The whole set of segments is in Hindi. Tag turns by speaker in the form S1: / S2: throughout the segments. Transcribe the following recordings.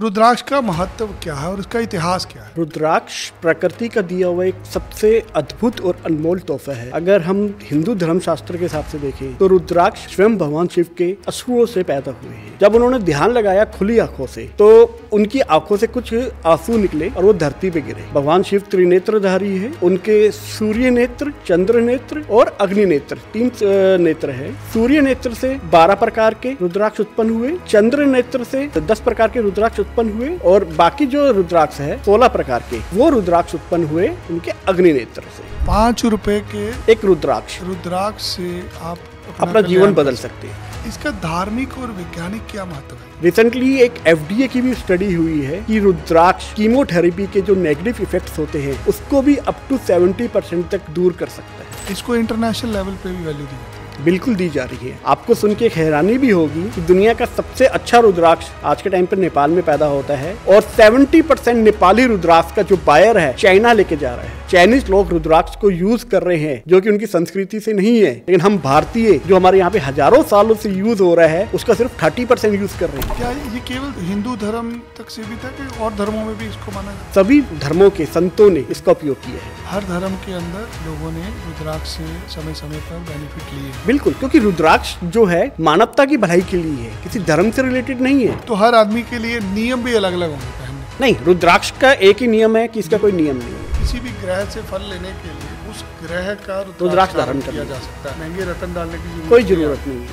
S1: रुद्राक्ष का महत्व क्या है और उसका इतिहास क्या है?
S2: रुद्राक्ष प्रकृति का दिया हुआ एक सबसे अद्भुत और अनमोल तोहफा है। अगर हम हिंदू धर्म शास्त्र के हिसाब से देखें तो रुद्राक्ष स्वयं भगवान शिव के अश्रुओं से पैदा हुए हैं। जब उन्होंने ध्यान लगाया खुली आंखों से तो उनकी आंखों से कुछ आंसू निकले और वो धरती पे गिरे। भगवान शिव त्रिनेत्रधारी है। उनके सूर्य नेत्र, चंद्र नेत्र और अग्नि नेत्र, 3 नेत्र है। सूर्य नेत्र से 12 प्रकार के रुद्राक्ष उत्पन्न हुए, चंद्र नेत्र से 10 प्रकार के रुद्राक्ष उत्पन्न हुए और बाकी जो रुद्राक्ष है 16 प्रकार के वो रुद्राक्ष उत्पन्न हुए उनके अग्नि नेत्र से।
S1: 5 रुपए के
S2: एक रुद्राक्ष
S1: से आप
S2: अपना जीवन बदल सकते हैं।
S1: इसका धार्मिक और वैज्ञानिक क्या महत्व है?
S2: रिसेंटली एक FDA की भी स्टडी हुई है कि रुद्राक्ष कीमोथेरेपी के जो नेगेटिव इफेक्ट्स होते हैं उसको भी अप टू 70% तक दूर कर सकता है।
S1: इसको इंटरनेशनल लेवल पे भी वैल्यू दी जाती है।
S2: बिल्कुल दी जा रही है। आपको सुन के हैरानी भी होगी कि दुनिया का सबसे अच्छा रुद्राक्ष आज के टाइम पर नेपाल में पैदा होता है और 70% नेपाली रुद्राक्ष का जो बायर है चाइना लेके जा रहा है। चाइनीज लोग रुद्राक्ष को यूज कर रहे हैं जो कि उनकी संस्कृति से नहीं है, लेकिन हम भारतीय जो हमारे यहाँ पे हजारों सालों से यूज हो रहा है उसका सिर्फ 30% यूज कर रहे हैं।
S1: क्या ये केवल हिंदू धर्म तक सीमित है कि और धर्मों में भी इसको माना जाता है?
S2: सभी धर्मों के संतों ने इसका उपयोग किया है।
S1: हर धर्म के अंदर लोगों ने रुद्राक्ष से समय समय पर बेनिफिट लिए।
S2: बिल्कुल, क्योंकि रुद्राक्ष जो है मानवता की भलाई के लिए है, किसी धर्म से रिलेटेड नहीं है।
S1: तो हर आदमी के लिए नियम भी अलग अलग होंगे पहनने?
S2: नहीं, रुद्राक्ष का एक ही नियम है कि इसका कोई नियम नहीं है।
S1: किसी भी ग्रह से फल लेने के लिए उस ग्रह का
S2: रुद्राक्ष धारण
S1: किया जा सकता है। महंगे रतन डालने की
S2: कोई जरूरत नहीं है।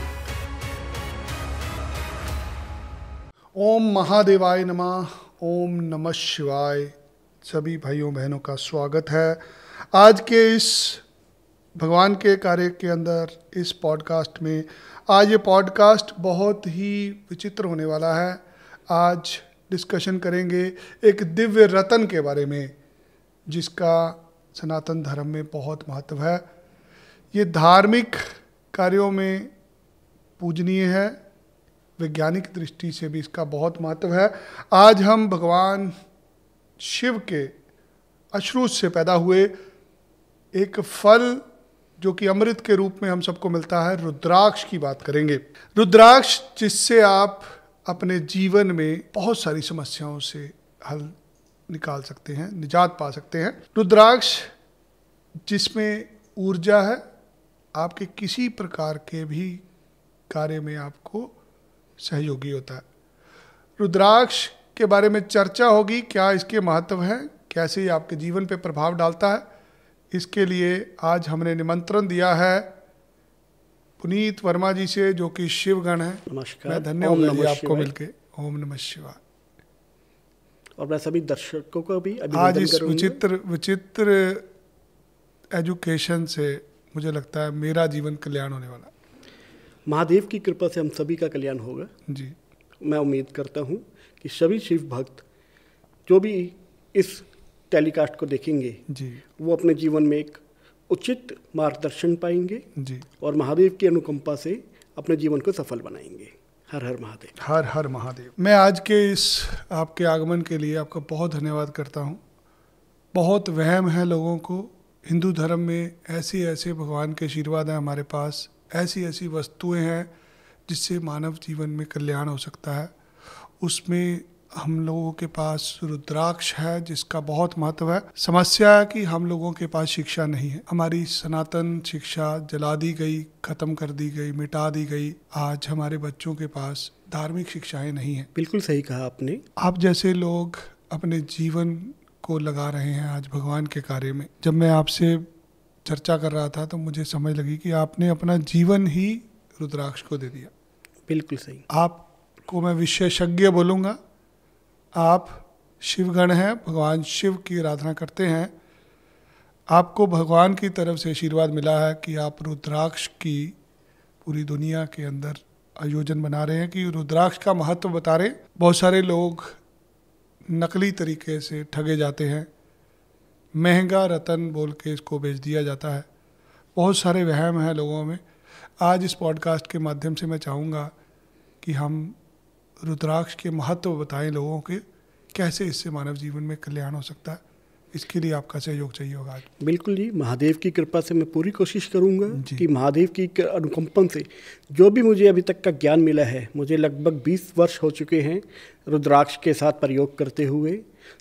S1: ओम महादेवाय नमः। ओम नमः शिवाय। सभी भाइयों बहनों का स्वागत है आज के इस भगवान के कार्य के अंदर, इस पॉडकास्ट में। आज ये पॉडकास्ट बहुत ही विचित्र होने वाला है। आज डिस्कशन करेंगे एक दिव्य रतन के बारे में जिसका सनातन धर्म में बहुत महत्व है। ये धार्मिक कार्यों में पूजनीय है, वैज्ञानिक दृष्टि से भी इसका बहुत महत्व है। आज हम भगवान शिव के अश्रु से पैदा हुए एक फल जो कि अमृत के रूप में हम सबको मिलता है, रुद्राक्ष की बात करेंगे। रुद्राक्ष जिससे आप अपने जीवन में बहुत सारी समस्याओं से हल निकाल सकते हैं, निजात पा सकते हैं। रुद्राक्ष जिसमें ऊर्जा है, आपके किसी प्रकार के भी कार्य में आपको सहयोगी होता है। रुद्राक्ष के बारे में चर्चा होगी, क्या इसके महत्व है, कैसे ये आपके जीवन पे प्रभाव डालता है। इसके लिए आज हमने निमंत्रण दिया है पुनीत वर्मा जी से जो कि शिवगण है।
S2: नमस्कार।
S1: मैं धन्य हूँ आपको मिलके। ओम नमः शिवाय।
S2: और मैं सभी दर्शकों को भी
S1: आज इस विचित्र एजुकेशन से मुझे लगता है मेरा जीवन कल्याण होने वाला।
S2: महादेव की कृपा से हम सभी का कल्याण होगा
S1: जी।
S2: मैं उम्मीद करता हूँ कि सभी शिव भक्त जो भी इस टेलीकास्ट को देखेंगे
S1: जी,
S2: वो अपने जीवन में एक उचित मार्गदर्शन पाएंगे
S1: जी
S2: और महादेव की अनुकंपा से अपने जीवन को सफल बनाएंगे। हर हर महादेव।
S1: हर हर महादेव। मैं आज के इस आपके आगमन के लिए आपका बहुत धन्यवाद करता हूँ। बहुत वहम है लोगों को। हिंदू धर्म में ऐसे ऐसे भगवान के आशीर्वाद हैं हमारे पास, ऐसी ऐसी वस्तुएं हैं जिससे मानव जीवन में कल्याण हो सकता है। उसमें हम लोगों के पास रुद्राक्ष है जिसका बहुत महत्व है। समस्या है कि हम लोगों के पास शिक्षा नहीं है। हमारी सनातन शिक्षा जला दी गई, खत्म कर दी गई, मिटा दी गई। आज हमारे बच्चों के पास धार्मिक शिक्षाएं नहीं है।
S2: बिल्कुल सही कहा आपने।
S1: आप जैसे लोग अपने जीवन को लगा रहे हैं आज भगवान के कार्य में। जब मैं आपसे चर्चा कर रहा था तो मुझे समझ लगी कि आपने अपना जीवन ही रुद्राक्ष को दे दिया।
S2: बिल्कुल सही।
S1: आपको मैं विशेषज्ञ बोलूँगा। आप शिवगण हैं, भगवान शिव की आराधना करते हैं। आपको भगवान की तरफ से आशीर्वाद मिला है कि आप रुद्राक्ष की पूरी दुनिया के अंदर आयोजन बना रहे हैं, कि रुद्राक्ष का महत्व बता रहे हैं। बहुत सारे लोग नकली तरीके से ठगे जाते हैं, महंगा रतन बोल के इसको बेच दिया जाता है। बहुत सारे वहम हैं लोगों में। आज इस पॉडकास्ट के माध्यम से मैं चाहूँगा कि हम रुद्राक्ष के महत्व बताएं लोगों के, कैसे इससे मानव जीवन में कल्याण हो सकता है। इसके लिए आपका सहयोग चाहिए होगा आज।
S2: बिल्कुल जी, महादेव की कृपा से मैं पूरी कोशिश करूंगा कि महादेव की अनुकंपन से जो भी मुझे अभी तक का ज्ञान मिला है, मुझे लगभग 20 वर्ष हो चुके हैं रुद्राक्ष के साथ प्रयोग करते हुए।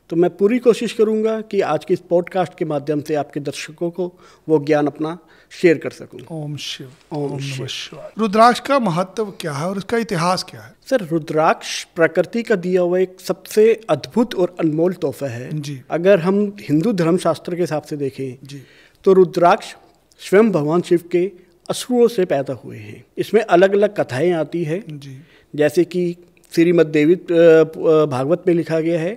S2: तो मैं पूरी कोशिश करूंगा कि आज के इस पॉडकास्ट के माध्यम से आपके दर्शकों को वो ज्ञान अपना शेयर कर सकूं।
S1: ओम शिव, ओम नमः शिवाय। रुद्राक्ष का महत्व क्या है और इसका इतिहास क्या है?
S2: सर, रुद्राक्ष प्रकृति का दिया हुआ एक सबसे अद्भुत और अनमोल तोहफा है
S1: जी।
S2: अगर हम हिंदू धर्मशास्त्र के हिसाब से देखें
S1: जी।
S2: तो रुद्राक्ष स्वयं भगवान शिव के असुरों से पैदा हुए हैं। इसमें अलग अलग कथाएं आती है
S1: जी।
S2: जैसे कि श्रीमद् देवी भागवत में लिखा गया है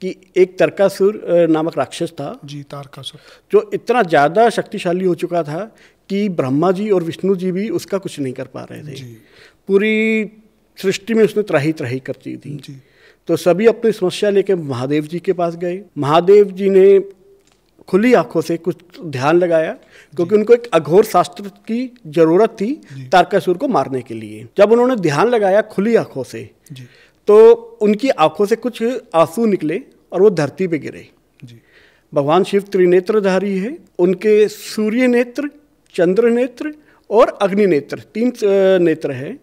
S2: कि एक तारकासुर नामक राक्षस था
S1: जी, तारकासुर,
S2: जो इतना ज़्यादा शक्तिशाली हो चुका था कि ब्रह्मा जी और विष्णु जी भी उसका कुछ नहीं कर पा रहे थे
S1: जी।
S2: पूरी सृष्टि में उसने त्राही त्राही कर दी थी
S1: जी।
S2: तो सभी अपनी समस्या लेकर महादेव जी के पास गए। महादेव जी ने खुली आंखों से कुछ ध्यान लगाया क्योंकि उनको एक अघोर शास्त्र की जरूरत थी तारकासुर को मारने के लिए। जब उन्होंने ध्यान लगाया खुली आंखों से
S1: जी।
S2: तो उनकी आंखों से कुछ आंसू निकले और वो धरती पे गिरे।
S1: जी।
S2: भगवान शिव त्रिनेत्रधारी है, उनके सूर्य नेत्र, चंद्र नेत्र और अग्नि नेत्र, 3 नेत्र है।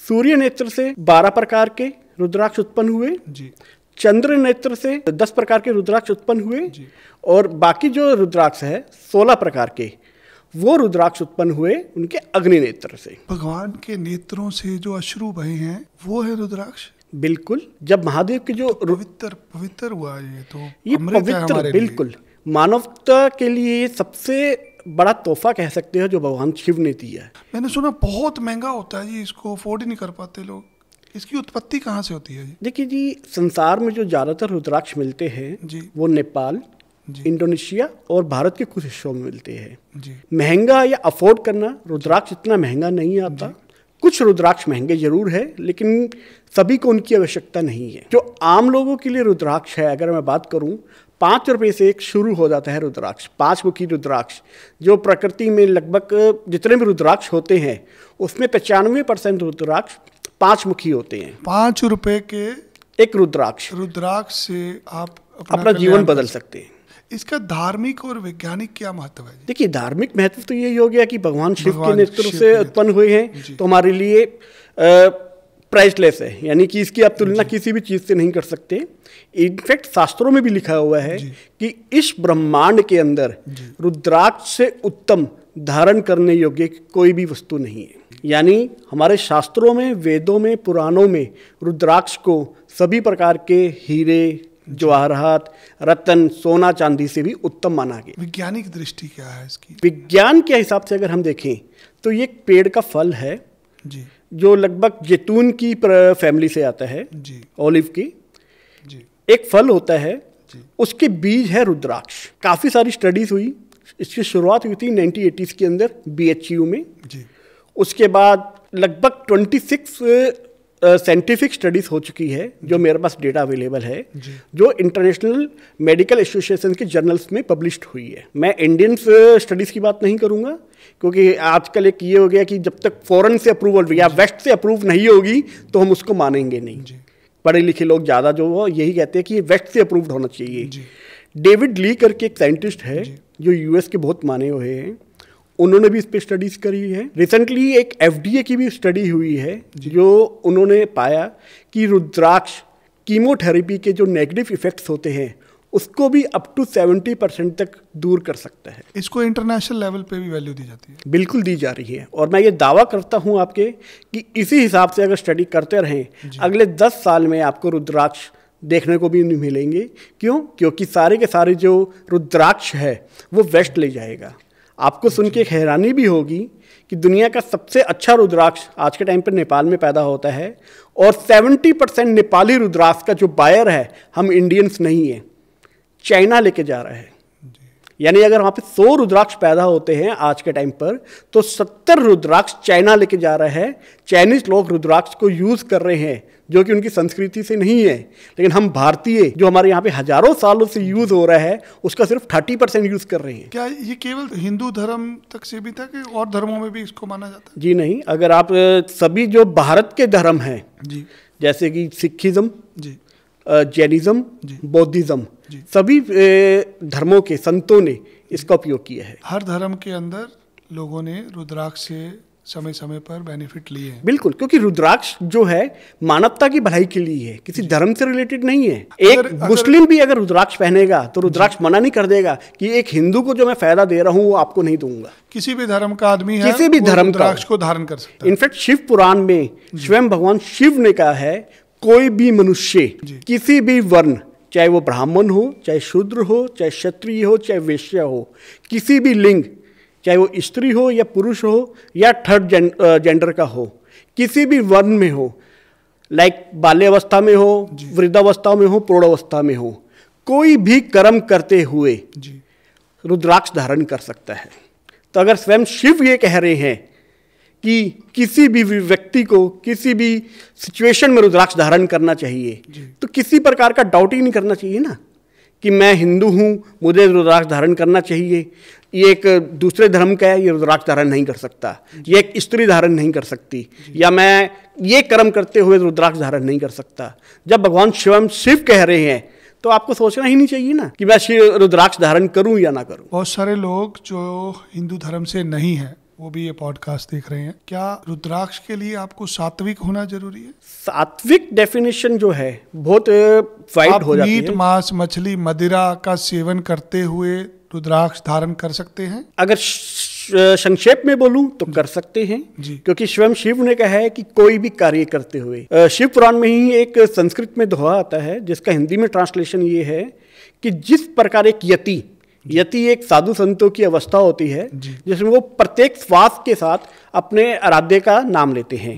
S2: सूर्य नेत्र से 12 प्रकार के रुद्राक्ष उत्पन्न हुए
S1: जी।
S2: चंद्र नेत्र से 10 प्रकार के रुद्राक्ष उत्पन्न हुए
S1: जी।
S2: और बाकी जो रुद्राक्ष है 16 प्रकार के वो रुद्राक्ष उत्पन्न हुए उनके अग्नि नेत्र से।
S1: भगवान के नेत्रों से जो अश्रु बहे हैं वो है रुद्राक्ष।
S2: बिल्कुल। जब महादेव के जो
S1: पवित्र हुआ ये तो
S2: ये
S1: अमृत है
S2: पवित्र,
S1: हमारे लिए।
S2: बिल्कुल मानवता के लिए सबसे बड़ा तोहफा कह सकते हैं जो भगवान शिव ने दिया है।
S1: मैंने सुना बहुत महंगा होता है जी, इसको अफोर्ड ही नहीं कर पाते लोग। इसकी उत्पत्ति कहाँ से होती है जी?
S2: देखिए जी, संसार में जो ज़्यादातर रुद्राक्ष मिलते हैं
S1: जी।
S2: वो नेपाल,
S1: जी।
S2: इंडोनेशिया और भारत के कुछ हिस्सों में मिलते हैं।
S1: जी।
S2: महंगा या अफोर्ड करना, रुद्राक्ष इतना महंगा नहीं आता। कुछ रुद्राक्ष महंगे जरूर है लेकिन सभी को उनकी आवश्यकता नहीं है। जो आम लोगों के लिए रुद्राक्ष है, अगर मैं बात करूं, 5 रुपये से एक शुरू हो जाता है रुद्राक्ष, 5 मुखी रुद्राक्ष। जो प्रकृति में लगभग जितने भी रुद्राक्ष होते हैं उसमें 95% रुद्राक्ष 5 मुखी होते हैं।
S1: 5 रुपए के
S2: एक रुद्राक्ष
S1: से आप
S2: अपना जीवन बदल सकते हैं।
S1: इसका धार्मिक और वैज्ञानिक क्या महत्व है?
S2: देखिए, धार्मिक महत्व तो यही हो गया कि भगवान शिव के
S1: भगवान
S2: नेतृत्व
S1: शिव
S2: से
S1: के
S2: उत्पन्न हुए हैं तो हमारे लिए प्राइसलेस है, यानी कि इसकी आप तुलना किसी भी चीज से नहीं कर सकते। इनफैक्ट शास्त्रों में भी लिखा हुआ है कि इस ब्रह्मांड के अंदर रुद्राक्ष से उत्तम धारण करने योग्य कोई भी वस्तु नहीं है। यानी हमारे शास्त्रों में, वेदों में, पुराणों में रुद्राक्ष को सभी प्रकार के हीरे, जवाहरात, रत्न, सोना, चांदी से भी उत्तम माना गया।
S1: वैज्ञानिक दृष्टि क्या है इसकी?
S2: विज्ञान के हिसाब से अगर हम देखें तो ये एक पेड़ का फल है
S1: जी।
S2: जो लगभग जैतून की फैमिली से आता है,
S1: जी।
S2: ऑलिव की।
S1: जी।
S2: एक फल होता है
S1: जी। उसके
S2: बीज है रुद्राक्ष। काफ़ी सारी स्टडीज हुई, इसकी शुरुआत हुई थी 1980s के अंदर BHU में।
S1: जी।
S2: उसके बाद लगभग 26 साइंटिफिक स्टडीज हो चुकी है जो मेरे पास डेटा अवेलेबल है, जो इंटरनेशनल मेडिकल एसोसिएशन के जर्नल्स में पब्लिश्ड हुई है। मैं इंडियन स्टडीज़ की बात नहीं करूंगा क्योंकि आजकल एक ये हो गया कि जब तक फॉरेन से अप्रूवल या वेस्ट से अप्रूव नहीं होगी तो हम उसको मानेंगे नहीं। पढ़े लिखे लोग ज़्यादा जो हो यही कहते हैं कि ये वेस्ट से अप्रूव्ड होना चाहिए। डेविड ली करके एक साइंटिस्ट है जो US के बहुत माने हुए हैं, उन्होंने भी इस पे स्टडीज करी है। रिसेंटली एक FDA की भी स्टडी हुई है जो उन्होंने पाया कि रुद्राक्ष कीमोथेरेपी के जो नेगेटिव इफेक्ट्स होते हैं उसको भी अप टू 70% तक दूर कर सकता है।
S1: इसको इंटरनेशनल लेवल पे भी वैल्यू दी जाती है?
S2: बिल्कुल दी जा रही है और मैं ये दावा करता हूँ आपके कि इसी हिसाब से अगर स्टडी करते रहें अगले 10 साल में आपको रुद्राक्ष देखने को भी नहीं मिलेंगे। क्यों? क्योंकि सारे के सारे जो रुद्राक्ष है वो वेस्ट ले जाएगा। आपको सुन के हैरानी भी होगी कि दुनिया का सबसे अच्छा रुद्राक्ष आज के टाइम पर नेपाल में पैदा होता है और 70% नेपाली रुद्राक्ष का जो बायर है हम इंडियंस नहीं है, चाइना लेके जा रहा है। यानी अगर वहाँ पे 100 रुद्राक्ष पैदा होते हैं आज के टाइम पर तो 70 रुद्राक्ष चाइना लेके जा रहा है। चाइनीज लोग रुद्राक्ष को यूज़ कर रहे हैं जो कि उनकी संस्कृति से नहीं है, लेकिन हम भारतीय जो हमारे यहाँ पे हजारों सालों से यूज़ हो रहा है उसका सिर्फ 30% यूज़ कर रहे हैं।
S1: क्या ये केवल हिंदू धर्म तक सीमित है कि और धर्मों में भी इसको माना जाता है?
S2: जी नहीं, अगर आप सभी जो भारत के धर्म हैं
S1: जी,
S2: जैसे कि सिखिज्म
S1: जी,
S2: जैनिज्म, बौद्धिज्म, सभी धर्मों के संतों ने इसका उपयोग किया है।
S1: हर धर्म के अंदर लोगों ने रुद्राक्ष से समय समय पर बेनिफिट लिए हैं।
S2: बिल्कुल, क्योंकि रुद्राक्ष जो है मानवता की भलाई के लिए है, किसी धर्म से रिलेटेड नहीं है। एक मुस्लिम भी अगर रुद्राक्ष पहनेगा तो रुद्राक्ष मना नहीं कर देगा कि एक हिंदू को जो मैं फायदा दे रहा हूं वो आपको नहीं दूंगा।
S1: किसी भी धर्म का आदमी है,
S2: किसी भी धर्म का
S1: रुद्राक्ष को धारण कर सकता है।
S2: इनफैक्ट शिव पुराण में स्वयं भगवान शिव ने कहा है, कोई भी मनुष्य किसी भी वर्ण, चाहे वो ब्राह्मण हो, चाहे शूद्र हो, चाहे क्षत्रिय हो, चाहे वैश्य हो, किसी भी लिंग, चाहे वो स्त्री हो या पुरुष हो या थर्ड जेंडर का हो, किसी भी वर्ण में हो, लाइक बाल्यावस्था में हो, वृद्धावस्था में हो, प्रौढ़ावस्था में हो, कोई भी कर्म करते हुए रुद्राक्ष धारण कर सकता है। तो अगर स्वयं शिव ये कह रहे हैं कि किसी भी व्यक्ति को किसी भी सिचुएशन में रुद्राक्ष धारण करना चाहिए, तो किसी प्रकार का डाउट ही नहीं करना चाहिए ना कि मैं हिंदू हूं, मुझे रुद्राक्ष धारण करना चाहिए, ये एक दूसरे धर्म का है, ये रुद्राक्ष धारण नहीं कर सकता, ये एक स्त्री धारण नहीं कर सकती, या मैं ये कर्म करते हुए रुद्राक्ष धारण नहीं कर सकता। जब भगवान स्वयं शिव कह रहे हैं तो आपको सोचना ही नहीं चाहिए ना कि मैं रुद्राक्ष धारण करूं या ना करूं।
S1: बहुत सारे लोग जो हिंदू धर्म से नहीं है वो भी ये पॉडकास्ट देख रहे हैं। क्या रुद्राक्ष के लिए आपको सात्विक होना जरूरी है?
S2: सात्विक डेफिनेशन जो है बहुत वाइड हो जाती है।
S1: मीट, मांस, मछली, मदिरा का सेवन करते हुए रुद्राक्ष धारण कर सकते हैं?
S2: अगर संक्षेप में बोलूं तो कर सकते हैं, क्योंकि स्वयं शिव ने कहा है कि कोई भी कार्य करते हुए। शिव पुराण में ही एक संस्कृत में दोहा आता है जिसका हिंदी में ट्रांसलेशन ये है कि जिस प्रकार एक यति एक साधु संतों की अवस्था होती है जिसमें वो प्रत्येक श्वास के साथ अपने आराध्य का नाम लेते हैं,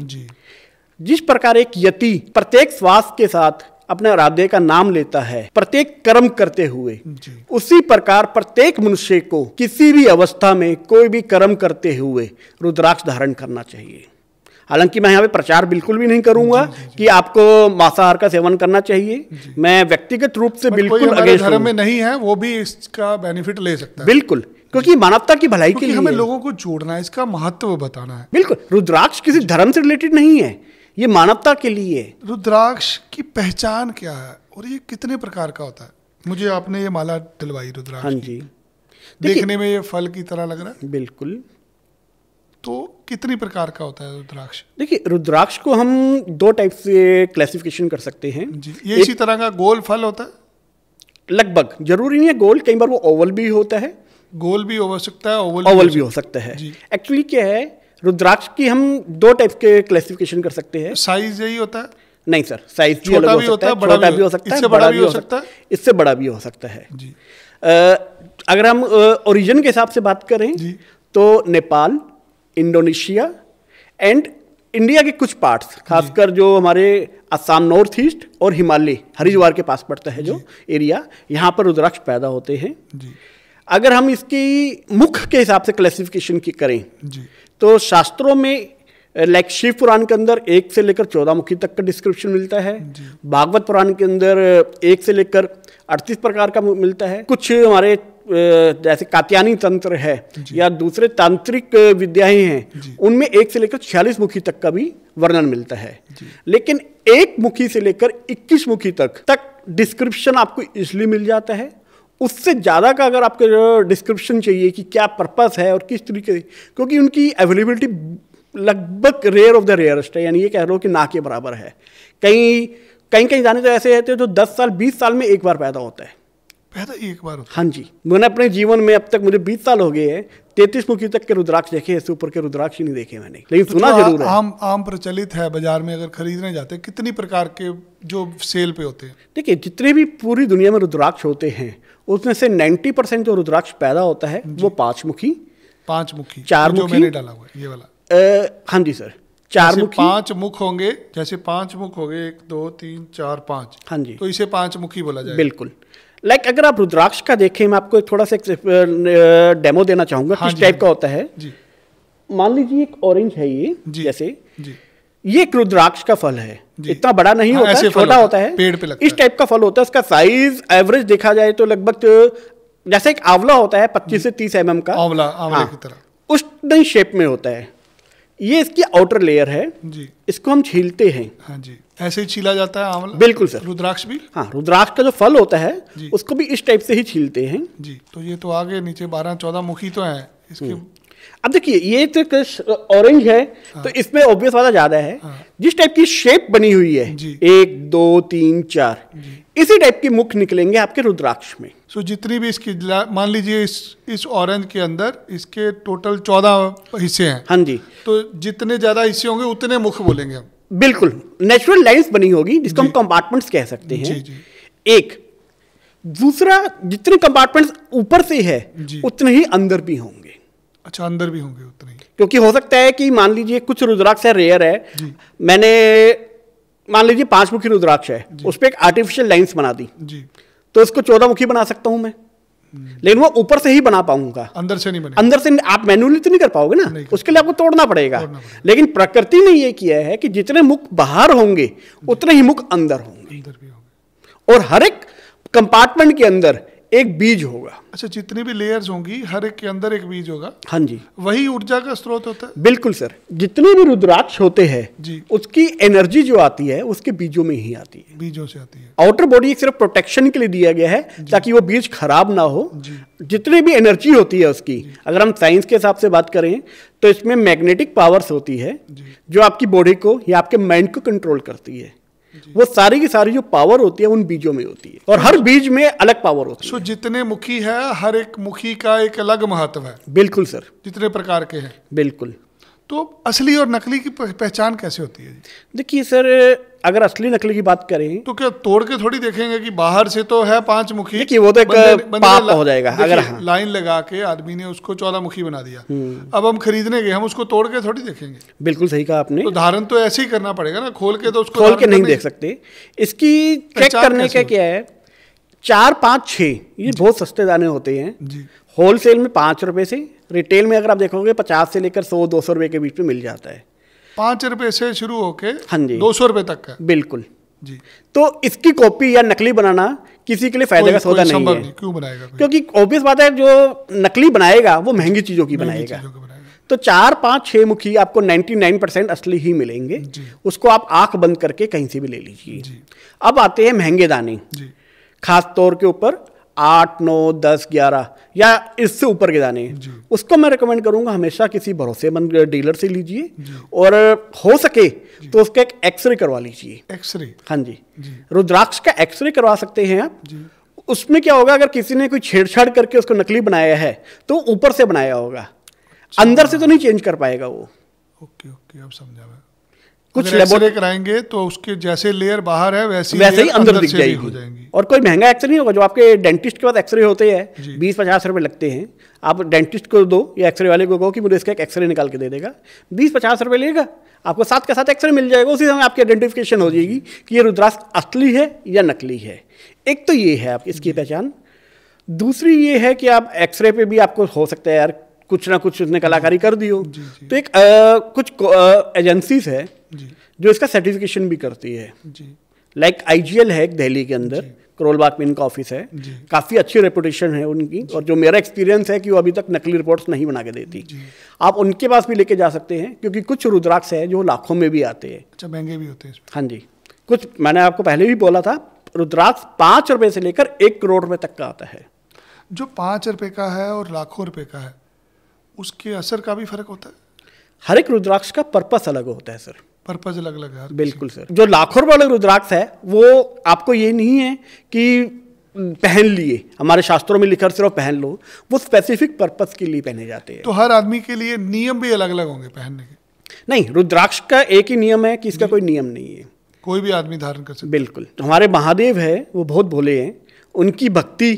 S2: जिस प्रकार एक यति प्रत्येक श्वास के साथ अपने आराध्य का नाम लेता है प्रत्येक कर्म करते हुए, उसी प्रकार प्रत्येक मनुष्य को किसी भी अवस्था में कोई भी कर्म करते हुए रुद्राक्ष धारण करना चाहिए। हालांकि मैं यहाँ पे प्रचार बिल्कुल भी नहीं करूंगा कि आपको मांसाहार का सेवन करना चाहिए। मैं व्यक्तिगत रूप से बिल्कुल अगेंस्ट
S1: धर्म में नहीं है वो भी इसका बेनिफिट ले सकता है।
S2: बिल्कुल, क्योंकि मानवता की भलाई के लिए
S1: हमें लोगों को जोड़ना है, इसका महत्व बताना है।
S2: बिल्कुल, रुद्राक्ष किसी धर्म से रिलेटेड नहीं है, ये मानवता के लिए।
S1: रुद्राक्ष की पहचान क्या है और ये कितने प्रकार का होता है? मुझे आपने ये माला दिलवाई रुद्राक्ष।
S2: हाँ जी,
S1: देखने में ये फल की तरह लग रहा है।
S2: बिल्कुल।
S1: तो कितनी प्रकार का होता है रुद्राक्ष?
S2: देखिए, रुद्राक्ष को हम दो टाइप से क्लासिफिकेशन कर सकते हैं
S1: जी। ये इसी तरह का गोल फल होता है?
S2: लगभग, जरूरी नहीं है गोल, कई बार वो ओवल भी होता है।
S1: गोल भी हो सकता है,
S2: ओवल भी हो सकता है। एक्चुअली क्या है, रुद्राक्ष की हम दो टाइप के क्लासिफिकेशन कर सकते हैं।
S1: साइज यही होता है?
S2: नहीं सर, साइज भी अलग हो सकता है, छोटा भी हो सकता है, बड़ा भी हो सकता है, इससे बड़ा भी हो सकता है जी। अगर हम ओरिजिन के हिसाब से बात करें तो नेपाल, इंडोनेशिया एंड इंडिया के कुछ पार्ट्स, खासकर जो हमारे असम नॉर्थ ईस्ट और हिमालय हरिद्वार के पास पड़ता है जो एरिया, यहाँ पर रुद्राक्ष पैदा होते हैं जी। अगर हम इसकी मुख के हिसाब से क्लासिफिकेशन की करें जी, तो शास्त्रों में लाइक शिव पुराण के अंदर 1 से लेकर 14 मुखी तक का डिस्क्रिप्शन मिलता है। भागवत पुराण के अंदर 1 से लेकर 38 प्रकार का मिलता है। कुछ हमारे जैसे कात्यायनी तंत्र है या दूसरे तांत्रिक विद्याएं हैं, उनमें 1 से लेकर 46 मुखी तक का भी वर्णन मिलता है। लेकिन 1 मुखी से लेकर 21 मुखी तक डिस्क्रिप्शन आपको इसलिए मिल जाता है। उससे ज़्यादा का अगर आपको डिस्क्रिप्शन चाहिए कि क्या पर्पस है और किस तरीके से, क्योंकि उनकी अवेलेबिलिटी लगभग रेयर ऑफ द रेयरेस्ट है, यानी ये कह लो कि ना के बराबर है। कहीं जाने तो ऐसे रहते हैं जो 10 साल 20 साल में एक बार पैदा होता है।
S1: पैदा एक बार होता है?
S2: हाँ जी, मैंने अपने जीवन में अब तक, मुझे 20 साल हो गए हैं, 33 मुखी तक के रुद्राक्ष देखे, इससे ऊपर के रुद्राक्ष ही नहीं देखे मैंने, लेकिन
S1: तो
S2: सुना जरूर है।
S1: आम प्रचलित है बाजार में, अगर खरीदने जाते हैं कितनी प्रकार के जो सेल पे होते हैं?
S2: देखिए, जितने भी पूरी दुनिया में रुद्राक्ष होते हैं उसमें से 90% जो रुद्राक्ष पैदा होता है वो 5 मुखी,
S1: 4 मुखी
S2: जो
S1: मैंने डाला हुआ है ये वाला।
S2: हाँ जी सर, 4 मुखी,
S1: 5 मुख होंगे, जैसे 5 मुख हो गए, 1 2 3 4 5।
S2: हाँ जी,
S1: तो इसे 5 मुखी बोला जाएगा।
S2: बिल्कुल। लाइक अगर आप रुद्राक्ष का देखें, मैं आपको थोड़ा सा डेमो देना चाहूंगा किस टाइप का होता है जी। मान लीजिए एक ऑरेंज है ये जी, जैसे जी। ये एक रुद्राक्ष का फल है, इतना बड़ा नहीं होता है, छोटा होता है, पेड़ पे लगता है, इस टाइप का फल होता है। इसका साइज एवरेज देखा जाए तो लगभग जैसे एक आंवला होता है 25 से 30 mm का,
S1: आंवला की तरह
S2: उस नई शेप में होता है। ये इसकी आउटर लेयर है जी, इसको हम छीलते हैं।
S1: हाँ जी, ऐसे ही छीला जाता है आंवला?
S2: बिल्कुल सर।
S1: रुद्राक्ष भी?
S2: हाँ, रुद्राक्ष का जो फल होता है उसको भी इस टाइप से ही छीलते हैं
S1: जी। तो ये तो आगे नीचे 12-14 मुखी तो है इसके।
S2: अब देखिए ये तो ऑरेंज है, तो इसमें ऑब्वियस वाला ज्यादा है। जिस टाइप की शेप बनी हुई है, 1 2 3 4, इसी टाइप के मुख निकलेंगे आपके रुद्राक्ष में।
S1: सो जितनी भी इसकी, मान लीजिए इस ऑरेंज के अंदर इसके टोटल 14 हिस्से हैं।
S2: हाँ जी।
S1: तो जितने ज्यादा हिस्से होंगे उतने मुख बोलेंगे हम।
S2: बिल्कुल, नेचुरल लाइंस बनी होगी जिसको हम कंपार्टमेंट्स कह सकते हैं।
S1: जी, जी।
S2: एक दूसरा, जितने कंपार्टमेंट्स ऊपर से है उतने ही अंदर भी होंगे।
S1: अच्छा, अंदर भी होंगे उतने ही।
S2: क्योंकि हो सकता है कि मान लीजिए कुछ रुद्राक्ष है, रेयर है, मैंने मान लीजिए 5 मुखी रुद्राक्ष है, उस पर एक आर्टिफिशियल लाइंस बना दी जी, तो इसको 14 मुखी बना सकता हूं मैं, लेकिन वो ऊपर से ही बना पाऊंगा,
S1: अंदर से नहीं बनेगा।
S2: अंदर से आप मैन्युअली तो नहीं कर पाओगे ना, उसके लिए आपको तोड़ना पड़ेगा। लेकिन प्रकृति ने ये किया है कि जितने मुख बाहर होंगे उतने ही मुख अंदर होंगे, और हर एक कंपार्टमेंट के अंदर एक बीज होगा।
S1: अच्छा, जितनी भी लेयर्स होंगी हर एक के अंदर एक बीज होगा।
S2: हाँ जी।
S1: वही ऊर्जा का स्रोत होता है।
S2: बिल्कुल सर, जितने भी रुद्राक्ष होते हैं उसकी एनर्जी जो आती है उसके बीजों में ही आती है,
S1: बीजों से आती है।
S2: आउटर बॉडी सिर्फ प्रोटेक्शन के लिए दिया गया है ताकि वो बीज खराब ना हो। जितनी भी एनर्जी होती है उसकी, अगर हम साइंस के हिसाब से बात करें तो इसमें मैग्नेटिक पावर्स होती है जो आपकी बॉडी को या आपके माइंड को कंट्रोल करती है। वो सारी की सारी जो पावर होती है उन बीजों में होती है, और हर बीज में अलग पावर होती है।
S1: जितने मुखी है हर एक मुखी का एक अलग महत्व है।
S2: बिल्कुल सर,
S1: जितने प्रकार के हैं।
S2: बिल्कुल।
S1: तो असली और नकली की पहचान कैसे होती है?
S2: देखिए सर, अगर असली नकली की बात करें तो
S1: क्या तोड़ के थोड़ी देखेंगे कि बाहर से तो है 5 मुखी,
S2: देखिए वो तो एक पाप हो जाएगा। अगर
S1: लाइन लगा के आदमी ने उसको 14 मुखी बना दिया, अब हम खरीदने गए, हम उसको तोड़ के थोड़ी देखेंगे।
S2: बिल्कुल सही कहा आपने।
S1: तो धारण तो ऐसे ही करना पड़ेगा ना, खोल के तो उसको
S2: खोल के नहीं देख सकते। इसकी चेक करने का क्या है, 4 5 6 ये बहुत सस्ते दाने होते हैं जी। होलसेल में 5 रुपए से, रिटेल में अगर आप देखोगे 50 से लेकर 100-200 रुपए के बीच में मिल जाता है।
S1: 5 रुपए से शुरू होके
S2: हाँ जी
S1: 200 रुपए तक का।
S2: बिल्कुल
S1: जी।
S2: तो इसकी कॉपी या नकली बनाना किसी के लिए फायदे का सौदा नहीं है।
S1: क्यों बनाएगा?
S2: क्योंकि ऑब्वियस बात है, जो नकली बनाएगा वो महंगी चीजों की बनाएगा। तो 4 5 6 मुखी आपको 99% असली ही मिलेंगे, उसको आप आंख बंद करके कहीं से भी ले लीजिए। अब आते हैं महंगे दाने, खास तौर के ऊपर 8 9 10 11 या इससे ऊपर के दाने, उसको मैं रिकमेंड करूंगा हमेशा किसी भरोसेमंद डीलर से लीजिए, और हो सके तो उसका एक एक्सरे करवा लीजिए।
S1: एक्सरे?
S2: हाँ जी, रुद्राक्ष का एक्सरे करवा सकते हैं आप। उसमें क्या होगा, अगर किसी ने कोई छेड़छाड़ करके उसको नकली बनाया है तो ऊपर से बनाया होगा, अंदर से तो नहीं चेंज कर पाएगा वो।
S1: ओके ओके, अब समझा मैं।
S2: कुछ
S1: एक्सरे कराएंगे तो उसके जैसे लेयर बाहर है वैसे
S2: ही अंदर दिख जाएगी। और कोई महंगा एक्सरे नहीं होगा, जो आपके डेंटिस्ट के पास एक्सरे होते हैं 20-50 रुपए लगते हैं, आप डेंटिस्ट को दो या एक्सरे वाले को कहो कि मुझे इसका एक एक्सरे निकाल के दे देगा, 20-50 रुपए लेगा, आपको साथ के साथ एक्सरे मिल जाएगा। उसी समय आपकी आइडेंटिफिकेशन हो जाएगी कि ये रुद्राक्ष असली है या नकली है। एक तो ये है आप इसकी पहचान। दूसरी ये है कि आप एक्सरे पे भी आपको हो सकता है यार कुछ ना कुछ उसने कलाकारी कर दी हो, तो एक कुछ एजेंसीज है जो इसका सर्टिफिकेशन भी करती है। लाइक IGL है एक दिल्ली के अंदर, करोल बाग में इनका ऑफिस है, काफ़ी अच्छी रेपुटेशन है उनकी, और जो मेरा एक्सपीरियंस है कि वो अभी तक नकली रिपोर्ट्स नहीं बना के देती। आप उनके पास भी लेके जा सकते हैं, क्योंकि कुछ रुद्राक्ष है जो लाखों में भी आते हैं।
S1: अच्छा, महंगे भी होते हैं?
S2: हाँ जी, कुछ मैंने आपको पहले भी बोला था, रुद्राक्ष 5 रुपए से लेकर 1 करोड़ रुपए तक का आता है।
S1: जो 5 रुपए का है और लाखों रुपए का है, उसके असर का भी फर्क होता है?
S2: हर एक रुद्राक्ष का पर्पस अलग होता है सर।
S1: पर्पस अलग अलग है?
S2: बिल्कुल सर। जो लाखों वाले रुद्राक्ष है वो आपको ये नहीं है कि पहन लिए, हमारे शास्त्रों में लिखा सिर्फ पहन लो, वो स्पेसिफिक पर्पस के लिए पहने जाते हैं।
S1: तो हर आदमी के लिए नियम भी अलग अलग होंगे पहनने के?
S2: नहीं, रुद्राक्ष का एक ही नियम है कि इसका कोई नियम नहीं है,
S1: कोई भी आदमी धारण कर सकता है।
S2: बिल्कुल। हमारे महादेव है वो बहुत भोले हैं, उनकी भक्ति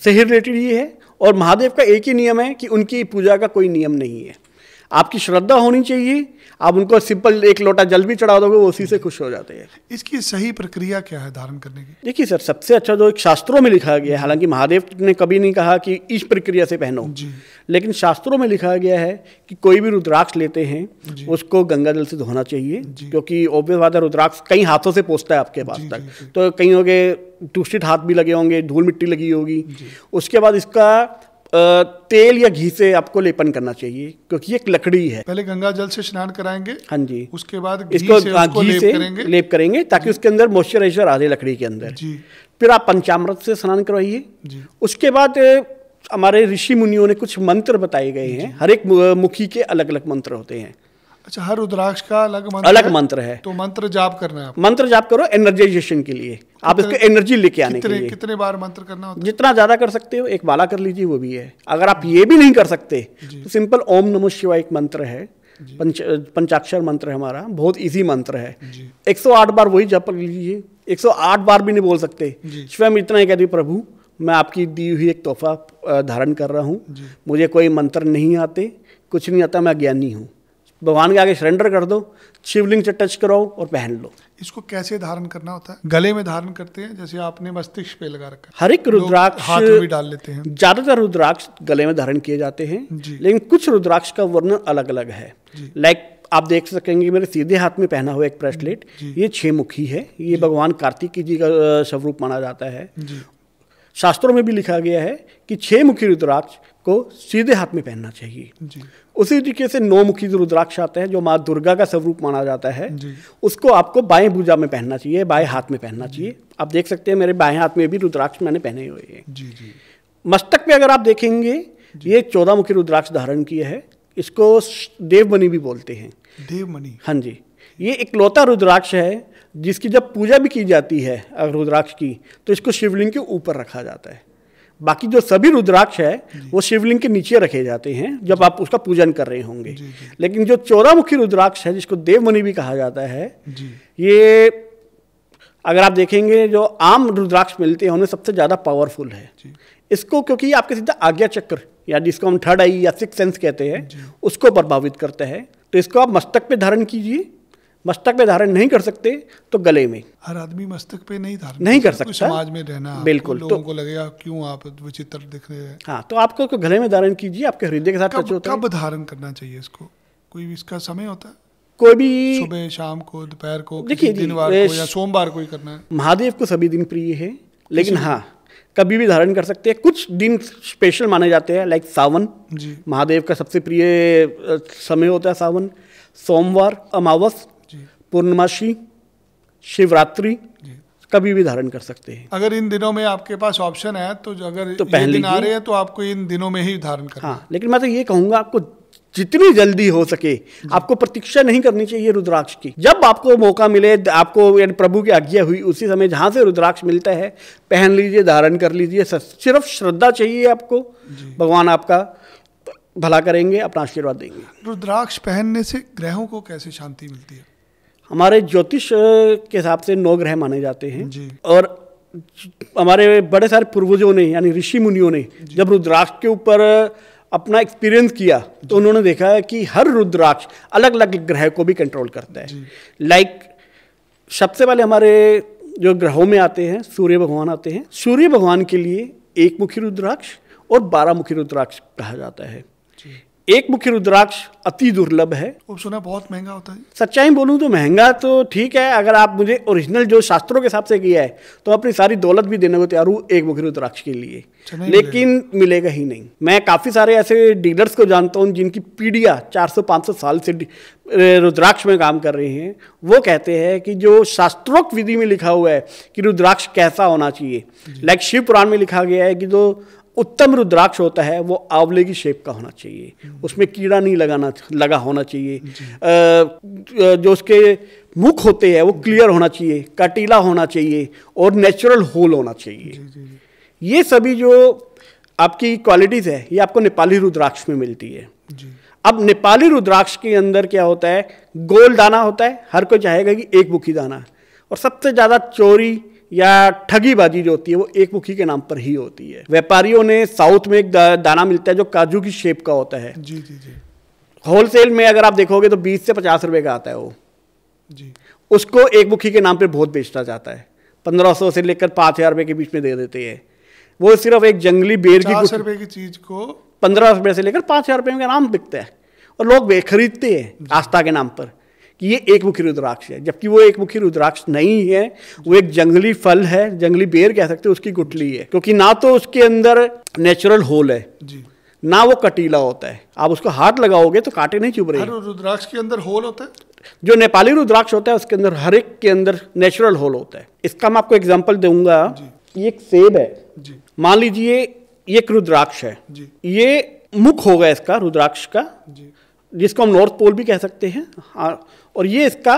S2: से ही रिलेटेड ये है, और महादेव का एक ही नियम है कि उनकी पूजा का कोई नियम नहीं है। आपकी श्रद्धा होनी चाहिए, आप उनको सिंपल 1 लोटा जल भी चढ़ा दोगे वो उसी से खुश हो जाते हैं।
S1: इसकी सही प्रक्रिया क्या है धारण करने की?
S2: देखिए सर, सबसे अच्छा जो एक शास्त्रों में लिखा गया है, हालांकि महादेव ने कभी नहीं कहा कि इस प्रक्रिया से पहनो, लेकिन शास्त्रों में लिखा गया है कि कोई भी रुद्राक्ष लेते हैं उसको गंगा जल से धोना चाहिए, क्योंकि ऑब्वियस बात है रुद्राक्ष कई हाथों से पहुंचता है आपके पास तक, तो कईयों के दूषित हाथ भी लगे होंगे, धूल मिट्टी लगी होगी। उसके बाद इसका तेल या घी से आपको लेपन करना चाहिए, क्योंकि एक लकड़ी है।
S1: पहले गंगा जल से स्नान कराएंगे,
S2: हाँ जी,
S1: उसके बाद
S2: इसको घी से लेप करेंगे ताकि उसके अंदर मॉइस्चराइजर आ जाए लकड़ी के अंदर। फिर आप पंचामृत से स्नान करवाइए। उसके बाद हमारे ऋषि मुनियों ने कुछ मंत्र बताए गए हैं, हर एक मुखी के अलग अलग मंत्र होते हैं।
S1: अच्छा, हर रुद्राक्ष का अलग मंत्र है। तो मंत्र जाप करना है,
S2: मंत्र जाप करो एनर्जाइजेशन के लिए, आप इसको एनर्जी लेके आने के लिए।
S1: कितने बार मंत्र करना होता है?
S2: जितना ज्यादा कर सकते हो, एक माला कर लीजिए, वो भी है। अगर आप ये भी नहीं कर सकते तो सिंपल ओम नमः शिवाय एक मंत्र है, पंचाक्षर मंत्र है हमारा, बहुत इजी मंत्र है। 108 बार वही जप लीजिए। 108 बार भी नहीं बोल सकते, स्वयं इतना ही कह दीजिए, प्रभु मैं आपकी दी हुई एक तोहफा धारण कर रहा हूँ, मुझे कोई मंत्र नहीं आते, कुछ नहीं आता, मैं अज्ञानी हूँ। भगवान के आगे सरेंडर कर दो, शिवलिंग से टच कराओ और पहन लो।
S1: इसको कैसे धारण करना होता है? गले में धारण करते हैं, जैसे आपने मस्तिष्क पे लगा रखा है।
S2: हर एक रुद्राक्ष
S1: हाथ में भी डाल लेते हैं।
S2: ज्यादातर रुद्राक्ष गले में धारण किए जाते हैं, लेकिन कुछ रुद्राक्ष का वर्णन अलग अलग है। लाइक आप देख सकेंगे मेरे सीधे हाथ में पहना हुआ एक ब्रेसलेट, ये 6 मुखी है। ये भगवान कार्तिक जी का स्वरूप माना जाता है। शास्त्रों में भी लिखा गया है कि 6 मुखी रुद्राक्ष को सीधे हाथ में पहनना चाहिए। उसी तरीके से 9 मुखी रुद्राक्ष आता है, जो माँ दुर्गा का स्वरूप माना जाता है, उसको आपको बाएं भुजा में पहनना चाहिए, बाएं हाथ में पहनना चाहिए। आप देख सकते हैं मेरे बाएं हाथ में भी रुद्राक्ष मैंने पहने हुए हैं। मस्तक पे अगर आप देखेंगे, ये 14 मुखी रुद्राक्ष धारण किया है। इसको देवमणि भी बोलते हैं।
S1: देवमणि? हाँ जी।
S2: ये इकलौता रुद्राक्ष है जिसकी जब पूजा भी की जाती है अगर रुद्राक्ष की, तो इसको शिवलिंग के ऊपर रखा जाता है। बाकी जो सभी रुद्राक्ष है वो शिवलिंग के नीचे रखे जाते हैं जब आप उसका पूजन कर रहे होंगे। लेकिन जो 14 मुखी रुद्राक्ष है, जिसको देवमणि भी कहा जाता है, ये अगर आप देखेंगे जो आम रुद्राक्ष मिलते हैं उनमें सबसे ज़्यादा पावरफुल है। इसको क्योंकि आपके सीधा आज्ञा चक्र या जिसको हम थर्ड आई या सिक्स सेंस कहते हैं, उसको प्रभावित करता है। तो इसको आप मस्तक पे धारण कीजिए। मस्तक पे धारण नहीं कर सकते तो गले में।
S1: हर आदमी मस्तक पे नहीं धारण
S2: नहीं कर सकता,
S1: समाज में रहना
S2: बिल्कुल,
S1: लोगों को लगेगा क्यों आप विचित्र दिख रहे हैं।
S2: हाँ, तो आपको गले में धारण कीजिए, आपके हृदय के साथ टच होता है।
S1: कब धारण करना चाहिए इसको? कोई इसका समय होता है?
S2: कोई भी
S1: सुबह, शाम को, दोपहर को,
S2: देखिए
S1: दिनवार को या सोमवार को ही करना है?
S2: महादेव को सभी दिन प्रिय है, लेकिन हाँ कभी भी धारण कर सकते हैं। कुछ दिन स्पेशल माने जाते हैं, लाइक सावन महादेव का सबसे प्रिय समय होता है सावन, सोमवार, अमावस, पूर्णमासी, शिवरात्रि, कभी भी धारण कर सकते हैं।
S1: अगर इन दिनों में आपके पास ऑप्शन है तो अगर तो ये दिन आ रहे हैं तो आपको इन दिनों में ही धारण करना।
S2: हाँ, लेकिन मैं तो ये कहूँगा आपको जितनी जल्दी हो सके आपको प्रतीक्षा नहीं करनी चाहिए रुद्राक्ष की। जब आपको मौका मिले, आपको प्रभु की आज्ञा हुई, उसी समय जहाँ से रुद्राक्ष मिलता है पहन लीजिए, धारण कर लीजिए। सिर्फ श्रद्धा चाहिए आपको, भगवान आपका भला करेंगे, अपना आशीर्वाद देंगे।
S1: रुद्राक्ष पहनने से ग्रहों को कैसे शांति मिलती है?
S2: हमारे ज्योतिष के हिसाब से 9 ग्रह माने जाते हैं और हमारे बड़े सारे पूर्वजों ने यानी ऋषि मुनियों ने जब रुद्राक्ष के ऊपर अपना एक्सपीरियंस किया तो उन्होंने देखा है कि हर रुद्राक्ष अलग अलग ग्रह को भी कंट्रोल करता है। लाइक सबसे पहले हमारे जो ग्रहों में आते हैं सूर्य भगवान आते हैं। सूर्य भगवान के लिए 1 मुखी रुद्राक्ष और 12 मुखी रुद्राक्ष कहा जाता है। 1 मुखी रुद्राक्ष अति दुर्लभ है।
S1: सुना बहुत महंगा होता है।
S2: सच्चाई बोलूं तो महंगा तो ठीक है, अगर आप मुझे ओरिजिनल जो शास्त्रों के हिसाब से किया है तो अपनी सारी दौलत भी देने को तैयार हूँ 1 मुखी रुद्राक्ष के लिए, लेकिन मिलेगा ही नहीं। मैं काफ़ी सारे ऐसे डीलर्स को जानता हूँ जिनकी पीढ़ियाँ 400-500 साल से रुद्राक्ष में काम कर रहे हैं। वो कहते हैं कि जो शास्त्रोक्त विधि में लिखा हुआ है कि रुद्राक्ष कैसा होना चाहिए, लाइक शिव पुराण में लिखा गया है कि जो उत्तम रुद्राक्ष होता है वो आंवले की शेप का होना चाहिए, उसमें कीड़ा नहीं लगा होना चाहिए, जो उसके मुख होते हैं वो क्लियर होना चाहिए, कटीला होना चाहिए और नेचुरल होल होना चाहिए। ये सभी जो आपकी क्वालिटीज़ है ये आपको नेपाली रुद्राक्ष में मिलती है। अब नेपाली रुद्राक्ष के अंदर क्या होता है, गोल दाना होता है, हर कोई चाहेगा कि 1 मुखी दाना, और सबसे ज़्यादा चोरी या ठगीबाजी जो होती है वो 1 मुखी के नाम पर ही होती है। व्यापारियों ने साउथ में एक दाना मिलता है जो काजू की शेप का होता है। होलसेल में अगर आप देखोगे तो 20 से 50 रुपए का आता है वो। उसको 1 मुखी के नाम पे बहुत बेचता जाता है, 1500 से लेकर 5000 रुपए के बीच में दे देते हैं। वो सिर्फ एक जंगली बेर की
S1: 50 रुपए की चीज को
S2: 15 रुपए से लेकर 5000 रुपए का नाम बिकता है और लोग खरीदते हैं आस्था के नाम पर कि ये 1 मुखी रुद्राक्ष है, जबकि वो 1 मुखी रुद्राक्ष नहीं है। वो एक जंगली फल है, जंगली बेर कह सकते हैं, उसकी गुठली है, क्योंकि ना तो उसके अंदर नेचुरल होल है ना वो कटीला होता है। आप उसको हाथ लगाओगे तो कांटे नहीं चुभ रहे।
S1: हर रुद्राक्ष के अंदर होल होता है।
S2: जो नेपाली रुद्राक्ष होता है उसके अंदर हर एक के अंदर नेचुरल होल होता है। इसका मैं आपको एग्जाम्पल दूंगा। ये एक सेब है, मान लीजिए ये एक रुद्राक्ष है
S1: जी
S2: ये मुख होगा इसका रुद्राक्ष का,
S1: जी
S2: जिसको हम नॉर्थ पोल भी कह सकते हैं। हाँ, और ये इसका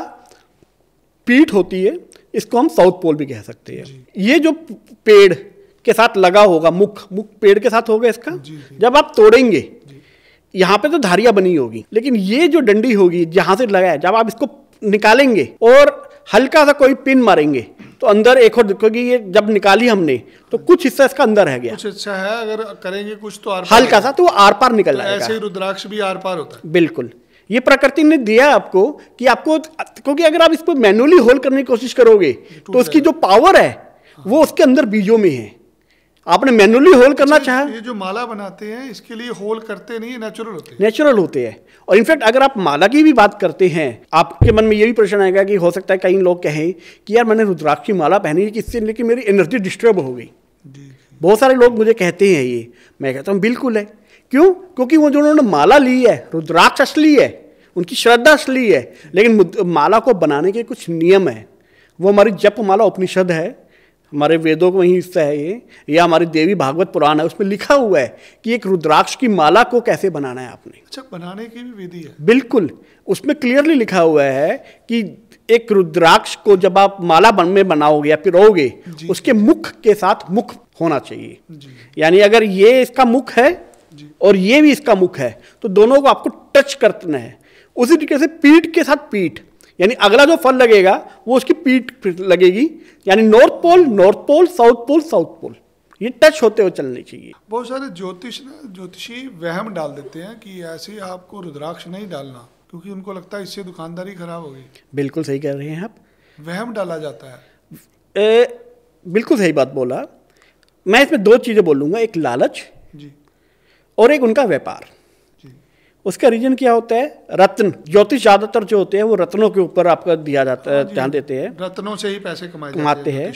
S2: पीठ होती है, इसको हम साउथ पोल भी कह सकते हैं। ये जो पेड़ के साथ लगा होगा, मुख पेड़ के साथ होगा इसका। जब आप तोड़ेंगे यहाँ पे तो धारियां बनी होगी, लेकिन ये जो डंडी होगी जहां से लगा है, जब आप इसको निकालेंगे और हल्का सा कोई पिन मारेंगे तो अंदर एक और, क्योंकि ये जब निकाली हमने तो कुछ हिस्सा इसका अंदर रह गया,
S1: कुछ अच्छा है, अगर करेंगे कुछ तो
S2: हल्का सा तो वो आर पार निकल जाएगा।
S1: ऐसे ही रुद्राक्ष भी आर पार होता है।
S2: बिल्कुल, ये प्रकृति ने दिया आपको कि आपको, क्योंकि अगर आप इसको मैनुअली होल करने की कोशिश करोगे तो उसकी जो पावर है वो उसके अंदर बीजों में है। आपने मैनुअली होल करना चाहा,
S1: ये जो माला बनाते हैं इसके लिए होल करते नहीं,
S2: नेचुरल होते हैं। और इनफैक्ट अगर आप माला की भी बात करते हैं, आपके मन में ये भी प्रश्न आएगा कि हो सकता है कई लोग कहें कि यार मैंने रुद्राक्ष की माला पहनी है, इससे लेकिन मेरी एनर्जी डिस्टर्ब हो गई। बहुत सारे लोग मुझे कहते हैं ये, मैं कहता हूँ बिल्कुल है। क्यों? क्योंकि वो जो उन्होंने माला ली है, रुद्राक्ष असली है, उनकी श्रद्धा असली है, लेकिन माला को बनाने के कुछ नियम है। वो हमारी जप माला उपनिषद है, हमारे वेदों का वही हिस्सा है ये, या हमारी देवी भागवत पुराण है, उसमें लिखा हुआ है कि एक रुद्राक्ष की माला को कैसे बनाना है आपने।
S1: अच्छा, बनाने की भी विधि है?
S2: बिल्कुल, उसमें क्लियरली लिखा हुआ है कि एक रुद्राक्ष को जब आप माला में बनाओगे या पिरोगे, उसके मुख के साथ मुख होना चाहिए। यानी अगर ये इसका मुख है और ये भी इसका मुख है तो दोनों को आपको टच करना है। उसी तरीके से पीठ के साथ पीठ, यानी अगला जो फल लगेगा वो उसकी पीठ लगेगी, यानी नॉर्थ पोल, साउथ पोल, ये टच होते हुए चलने चाहिए।
S1: बहुत सारे ज्योतिषी वहम डाल देते हैं कि ऐसे आपको रुद्राक्ष नहीं डालना, क्योंकि उनको लगता है इससे दुकानदारी खराब होगी।
S2: बिल्कुल सही कह रहे हैं आप,
S1: वहम डाला जाता है।
S2: बिल्कुल सही बात बोला। मैं इसमें दो चीजें बोलूंगा, एक लालच
S1: जी
S2: और एक उनका व्यापार। उसका रीजन क्या होता है? रत्न, ज्योतिष ज्यादातर जो होते हैं वो रत्नों के ऊपर आपका दिया जाता है, ध्यान देते हैं,
S1: रत्नों से ही पैसे कमाते हैं।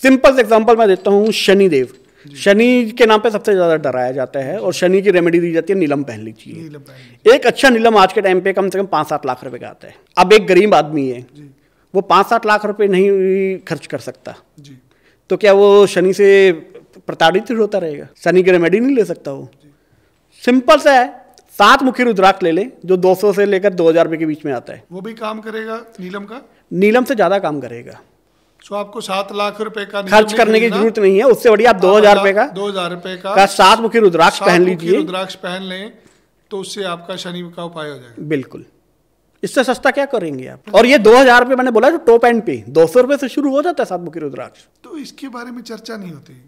S2: सिंपल एग्जांपल मैं देता हूँ, शनिदेव, शनि के नाम पे सबसे ज्यादा डराया जाता है और शनि की रेमेडी दी जाती है नीलम पहन लीजिए। एक अच्छा नीलम आज के टाइम पे कम से कम 5-7 लाख रुपए का आता है। अब एक गरीब आदमी है, वो 5-7 लाख रुपए नहीं खर्च कर सकता, तो क्या वो शनि से प्रताड़ित होता रहेगा? शनि की रेमेडी नहीं ले सकता वो? सिंपल सा है, 7 मुखी रुद्राक्ष ले ले जो 200 से लेकर 2000 रुपए के बीच में आता है, वो
S1: भी काम करेगा नीलम का?
S2: नीलम से ज्यादा काम करेगा।
S1: सो आपको 7 लाख रुपए का
S2: खर्च करने की जरूरत नहीं है, उससे बढ़िया आप 2000 रुपए का 7 मुखी रुद्राक्ष पहन लीजिए।
S1: रुद्राक्ष पहन लें तो उससे आपका शनि का उपाय हो जाएगा।
S2: बिल्कुल, इससे सस्ता क्या करेंगे आप? और ये 2000 रुपए मैंने बोला जो टॉप एंड पे 200 रुपए से शुरू हो जाता है 7 मुखी रुद्राक्ष।
S1: तो इसके बारे में चर्चा नहीं होती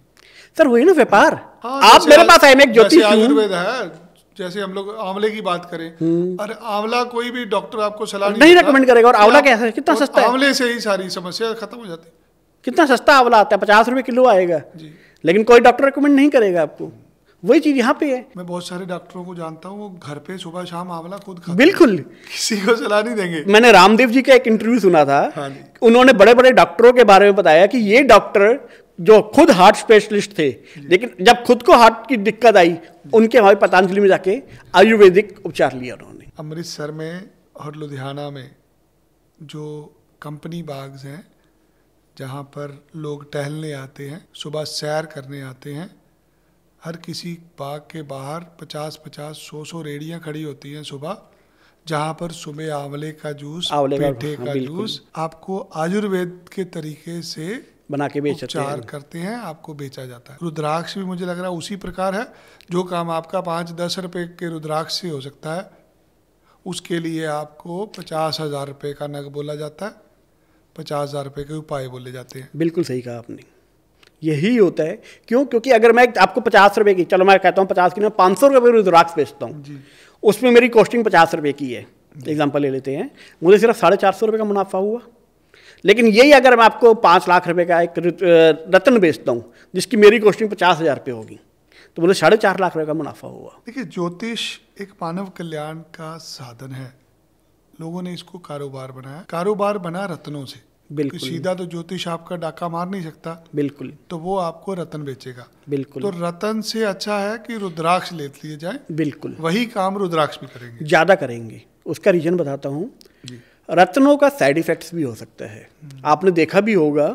S2: सर, वही ना व्यापार। आप मेरे पास आए, मैं एक ज्योतिष हूं।
S1: आयुर्वेद है, जैसे हम लोग आंवले की बात करें, और आंवला कोई भी डॉक्टर आपको सलाह
S2: नहीं रेकमेंड करेगा। और आंवला कैसा है, कितना सस्ता है?
S1: आंवले से ही सारी समस्या खत्म हो जाती है।
S2: कितना सस्ता आंवला आता है, 50 रुपए किलो आएगा, लेकिन कोई डॉक्टर रेकमेंड नहीं करेगा आपको। वही चीज यहाँ पे है।
S1: मैं बहुत सारे डॉक्टरों को जानता हूँ, वो घर पे सुबह शाम आंवला खुद खाते हैं।
S2: बिल्कुल,
S1: किसी को सलाह नहीं देंगे।
S2: मैंने रामदेव जी का एक इंटरव्यू सुना था। उन्होंने बड़े बड़े डॉक्टरों के बारे में बताया कि ये डॉक्टर जो खुद हार्ट स्पेशलिस्ट थे, लेकिन जब खुद को हार्ट की दिक्कत आई, उनके हमारे पतंजलि में जाके आयुर्वेदिक उपचार लिया उन्होंने।
S1: अमृतसर में और लुधियाना में जो कंपनी बाग्स हैं, जहाँ पर लोग टहलने आते हैं, सुबह सैर करने आते हैं, हर किसी बाग के बाहर 50-50, 100-100 रेडियाँ खड़ी होती हैं सुबह, जहाँ पर सुबह आंवले का जूस, पेठे का जूस आपको आयुर्वेद के तरीके से
S2: बना के बेचते हैं,
S1: उपचार करते हैं, आपको बेचा जाता है। रुद्राक्ष भी मुझे लग रहा है उसी प्रकार है। जो काम आपका 5-10 रुपए के रुद्राक्ष से हो सकता है, उसके लिए आपको 50,000 रुपये का नग बोला जाता है, 50,000 रुपये के उपाय बोले जाते हैं।
S2: बिल्कुल सही कहा आपने, यही होता है। क्यों? क्योंकि अगर मैं आपको 50 रुपए की, चलो मैं कहता हूँ 50 की ना, 500 रुपये रुद्राक्ष बेचता हूँ, उसमें मेरी कॉस्टिंग 50 रुपये की है, एग्जाम्पल ले लेते हैं, मुझे सिर्फ 450 रुपये का मुनाफा हुआ। लेकिन यही अगर मैं आपको 5 लाख रुपए का एक रत्न बेचता हूँ जिसकी मेरी कॉस्टिंग 50,000 रुपये होगी, तो मुझे 4.5 लाख रुपए का मुनाफा हुआ।
S1: देखिए, ज्योतिष एक मानव कल्याण का साधन है। लोगों ने इसको कारोबार बनाया, कारोबार बना रत्नों से। बिल्कुल, सीधा तो ज्योतिष आपका डाका मार नहीं सकता।
S2: बिल्कुल,
S1: तो वो आपको रत्न बेचेगा।
S2: बिल्कुल,
S1: तो रत्न से अच्छा है कि रुद्राक्ष ले लिए जाए।
S2: बिल्कुल,
S1: वही काम रुद्राक्ष भी करेंगे,
S2: ज्यादा करेंगे। उसका रीजन बताता हूँ। रत्नों का साइड इफेक्ट्स भी हो सकता है। आपने देखा भी होगा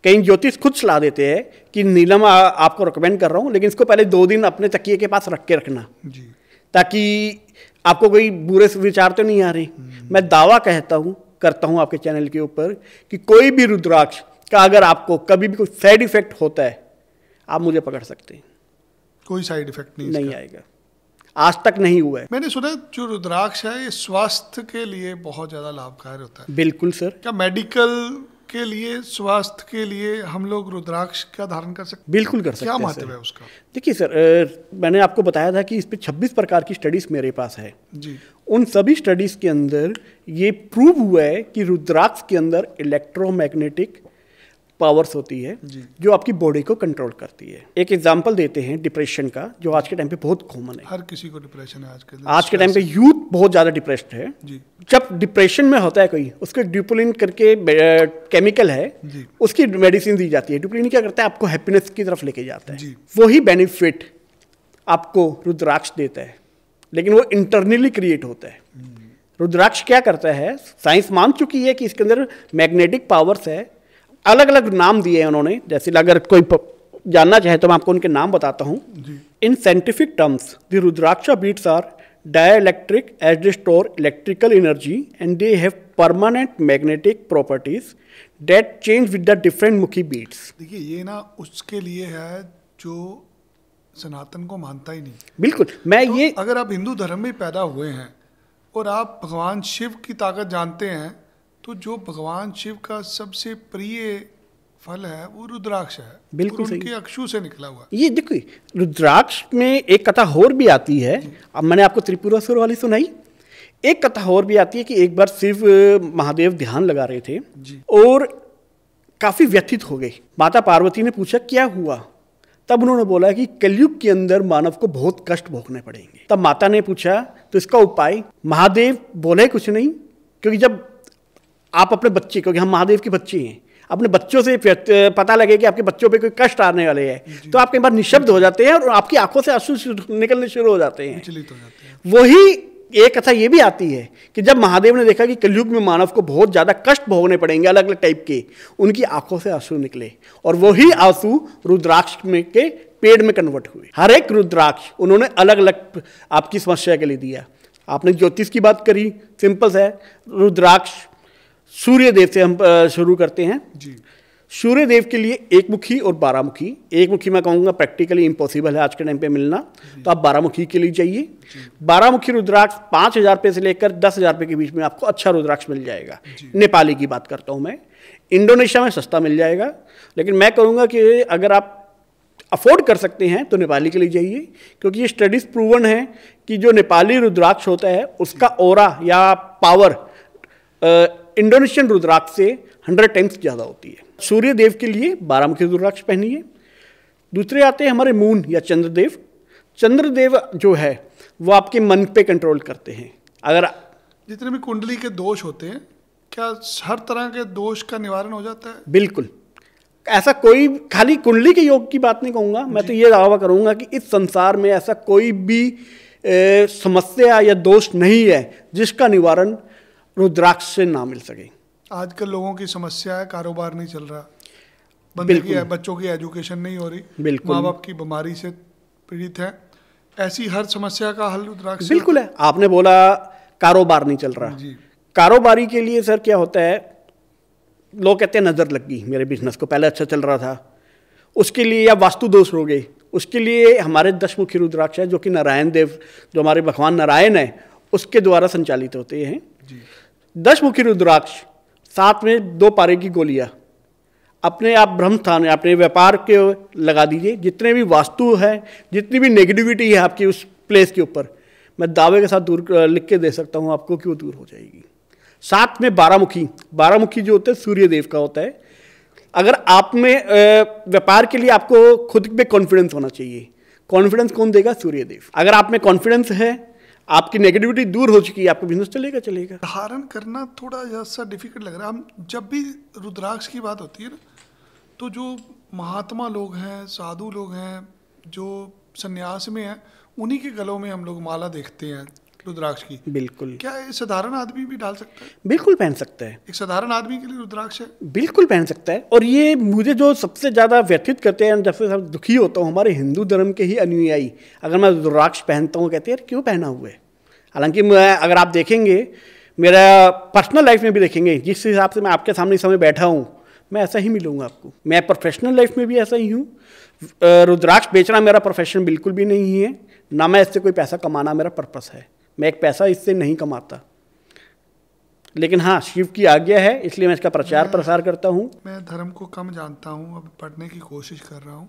S2: कई ज्योतिष खुद सलाह देते हैं कि नीलम आपको रिकमेंड कर रहा हूँ, लेकिन इसको पहले 2 दिन अपने तकिए के पास रख के रखना,
S1: जी,
S2: ताकि आपको कोई बुरे विचार तो नहीं आ रहे। मैं दावा करता हूँ आपके चैनल के ऊपर कि कोई भी रुद्राक्ष का अगर आपको कभी भी कोई साइड इफेक्ट होता है, आप मुझे पकड़ सकते हैं,
S1: कोई साइड इफेक्ट
S2: नहीं आएगा, आज तक नहीं हुआ है।
S1: मैंने सुना जो रुद्राक्ष है ये स्वास्थ्य के लिए बहुत ज्यादा लाभकारी होता है।
S2: बिल्कुल सर।
S1: क्या मेडिकल के लिए, स्वास्थ्य के लिए हम लोग रुद्राक्ष का धारण कर सकते हैं?
S2: बिल्कुल कर सकते हैं।
S1: क्या महत्व है उसका?
S2: देखिए सर, मैंने आपको बताया था कि इस पे 26 प्रकार की स्टडीज मेरे पास है
S1: जी।
S2: उन सभी स्टडीज के अंदर ये प्रूव हुआ है कि रुद्राक्ष के अंदर इलेक्ट्रोमैग्नेटिक पावर्स होती है जो आपकी बॉडी को कंट्रोल करती है। एक एग्जांपल देते हैं डिप्रेशन का, जो आज के टाइम पे बहुत कॉमन है।
S1: हर किसी को डिप्रेशन है
S2: आज के टाइम पे यूथ बहुत ज़्यादा डिप्रेस्ड है
S1: जी।
S2: जब डिप्रेशन में होता है कोई, उसको ड्यूपुलिन करके केमिकल है
S1: जी।
S2: उसकी मेडिसिन दी जाती है। ड्यूपुलिन क्या करता है, आपको हैप्पीनेस की तरफ लेके जाता है
S1: जी।
S2: वही बेनिफिट आपको रुद्राक्ष देता है, लेकिन वो इंटरनली क्रिएट होता है। रुद्राक्ष क्या करता है, साइंस मान चुकी है कि इसके अंदर मैग्नेटिक पावर्स है। अलग अलग नाम दिए हैं उन्होंने, जैसे अगर कोई जानना चाहे तो मैं आपको उनके नाम बताता हूँ। In scientific terms the rudraksha beads are dielectric as they store electrical energy and they have permanent magnetic properties that change with the different mukhi beads.
S1: देखिए ये ना उसके लिए है जो सनातन को मानता ही नहीं।
S2: बिल्कुल। मैं
S1: तो
S2: ये
S1: अगर आप हिंदू धर्म में पैदा हुए हैं और आप भगवान शिव की ताकत जानते हैं, तो जो भगवान शिव का सबसे प्रिय फल है वो रुद्राक्ष है।
S2: बिल्कुल
S1: और उनके अक्षु से निकला हुआ।
S2: ये देखिए, रुद्राक्ष में एक कथा और भी आती है। अब मैंने आपको त्रिपुरासुर वाली सुनाई, एक कथा और भी आती है कि एक बार शिव महादेव ध्यान लगा रहे थे और काफी व्यथित हो गए। माता पार्वती ने पूछा क्या हुआ, तब उन्होंने बोला कि कलयुग के अंदर मानव को बहुत कष्ट भोगने पड़ेंगे। तब माता ने पूछा तो इसका उपाय, महादेव बोले कुछ नहीं, क्योंकि जब आप अपने बच्चे, क्योंकि हम महादेव के बच्चे हैं, अपने बच्चों से पता लगे कि आपके बच्चों पे कोई कष्ट आने वाले हैं, तो आप कई बार निशब्द हो जाते हैं और आपकी आंखों से आंसू निकलने शुरू हो जाते हैं। वही एक कथा ये भी आती है कि जब महादेव ने देखा कि कलयुग में मानव को बहुत ज्यादा कष्ट भोगने पड़ेंगे अलग अलग टाइप के, उनकी आंखों से आंसू निकले और वही आंसू रुद्राक्ष में के पेड़ में कन्वर्ट हुए। हर एक रुद्राक्ष उन्होंने अलग अलग आपकी समस्या के लिए दिया। आपने ज्योतिष की बात करी, सिंपल है। रुद्राक्ष सूर्य देव से हम शुरू करते हैं जी। सूर्य देव के लिए 1 मुखी और 12 मुखी। 1 मुखी मैं कहूँगा प्रैक्टिकली इम्पॉसिबल है आज के टाइम पे मिलना, तो आप 12 मुखी के लिए चाहिए। 12 मुखी रुद्राक्ष 5,000 रुपये से लेकर 10,000 रुपये के बीच में आपको अच्छा रुद्राक्ष मिल जाएगा। नेपाली की बात करता हूँ मैं, इंडोनेशिया में सस्ता मिल जाएगा, लेकिन मैं कहूँगा कि अगर आप अफोर्ड कर सकते हैं तो नेपाली के लिए जाइए, क्योंकि ये स्टडीज प्रूवन है कि जो नेपाली रुद्राक्ष होता है उसका ऑरा या पावर इंडोनेशियन रुद्राक्ष से 100 टाइम्स ज़्यादा होती है। सूर्य देव के लिए 12 मुखी रुद्राक्ष पहनिए। दूसरे आते हैं हमारे मून या चंद्रदेव। चंद्रदेव जो है वो आपके मन पे कंट्रोल करते हैं। अगर
S1: जितने भी कुंडली के दोष होते हैं, क्या हर तरह के दोष का निवारण हो जाता है?
S2: बिल्कुल। ऐसा कोई खाली कुंडली के योग की बात नहीं कहूँगा, मैं तो ये दावा करूँगा कि इस संसार में ऐसा कोई भी समस्या या दोष नहीं है जिसका निवारण रुद्राक्ष से ना मिल सके।
S1: आजकल लोगों की समस्या है कारोबार नहीं चल रहा, बंदे की बच्चों की एजुकेशन नहीं हो रही, माँ बाप की बीमारी से पीड़ित है, ऐसी हर समस्या का हल रुद्राक्ष
S2: बिल्कुल है। आपने बोला कारोबार नहीं चल रहा, कारोबारी के लिए सर क्या होता है, लोग कहते हैं नज़र लग गई मेरे बिजनेस को, पहले अच्छा चल रहा था, उसके लिए या वास्तु दोष हो गए, उसके लिए हमारे 10 मुखी रुद्राक्ष है जो कि नारायण देव, जो हमारे भगवान नारायण है, उसके द्वारा संचालित होते हैं। 10 मुखी रुद्राक्ष, साथ में 2 पारे की गोलियां अपने आप ब्रह्म स्थान, अपने व्यापार के लगा दीजिए। जितने भी वास्तु है, जितनी भी नेगेटिविटी है आपकी उस प्लेस के ऊपर, मैं दावे के साथ दूर लिख के दे सकता हूँ आपको कि वो दूर हो जाएगी। साथ में 12 मुखी जो होते हैं सूर्य देव का होता है। अगर आप में व्यापार के लिए आपको खुद पे कॉन्फिडेंस होना चाहिए। कॉन्फिडेंस कौन देगा? सूर्य देव। अगर आप में कॉन्फिडेंस है, आपकी नेगेटिविटी दूर हो चुकी है, आपका बिजनेस चलेगा।
S1: धारण करना थोड़ा सा डिफिकल्ट लग रहा है। हम जब भी रुद्राक्ष की बात होती है ना, तो जो महात्मा लोग हैं, साधु लोग हैं, जो संन्यास में हैं, उन्हीं के गलों में हम लोग माला देखते हैं। रुद्राक्ष की।
S2: बिल्कुल।
S1: क्या ये साधारण आदमी भी डाल सकता है?
S2: बिल्कुल पहन सकता है।
S1: एक साधारण आदमी के लिए रुद्राक्ष है?
S2: बिल्कुल पहन सकता है। और ये मुझे जो सबसे ज़्यादा व्यथित करते हैं, जब से सब दुखी होता हूँ, हमारे हिंदू धर्म के ही अनुयायी अगर मैं रुद्राक्ष पहनता हूँ कहते हैं यार क्यों पहना हुआ है। हालांकि मैं, अगर आप देखेंगे मेरा पर्सनल लाइफ में भी देखेंगे, जिस हिसाब से मैं आपके सामने इस समय बैठा हूँ, मैं ऐसा ही मिलूंगा आपको। मैं प्रोफेशनल लाइफ में भी ऐसा ही हूँ। रुद्राक्ष बेचना मेरा प्रोफेशन बिल्कुल भी नहीं है, ना मैं इससे कोई पैसा कमाना मेरा पर्पस है। मैं एक पैसा इससे नहीं कमाता, लेकिन हाँ शिव की आज्ञा है इसलिए मैं इसका प्रचार प्रसार करता हूँ।
S1: मैं धर्म को कम जानता हूँ, अब पढ़ने की कोशिश कर रहा हूँ।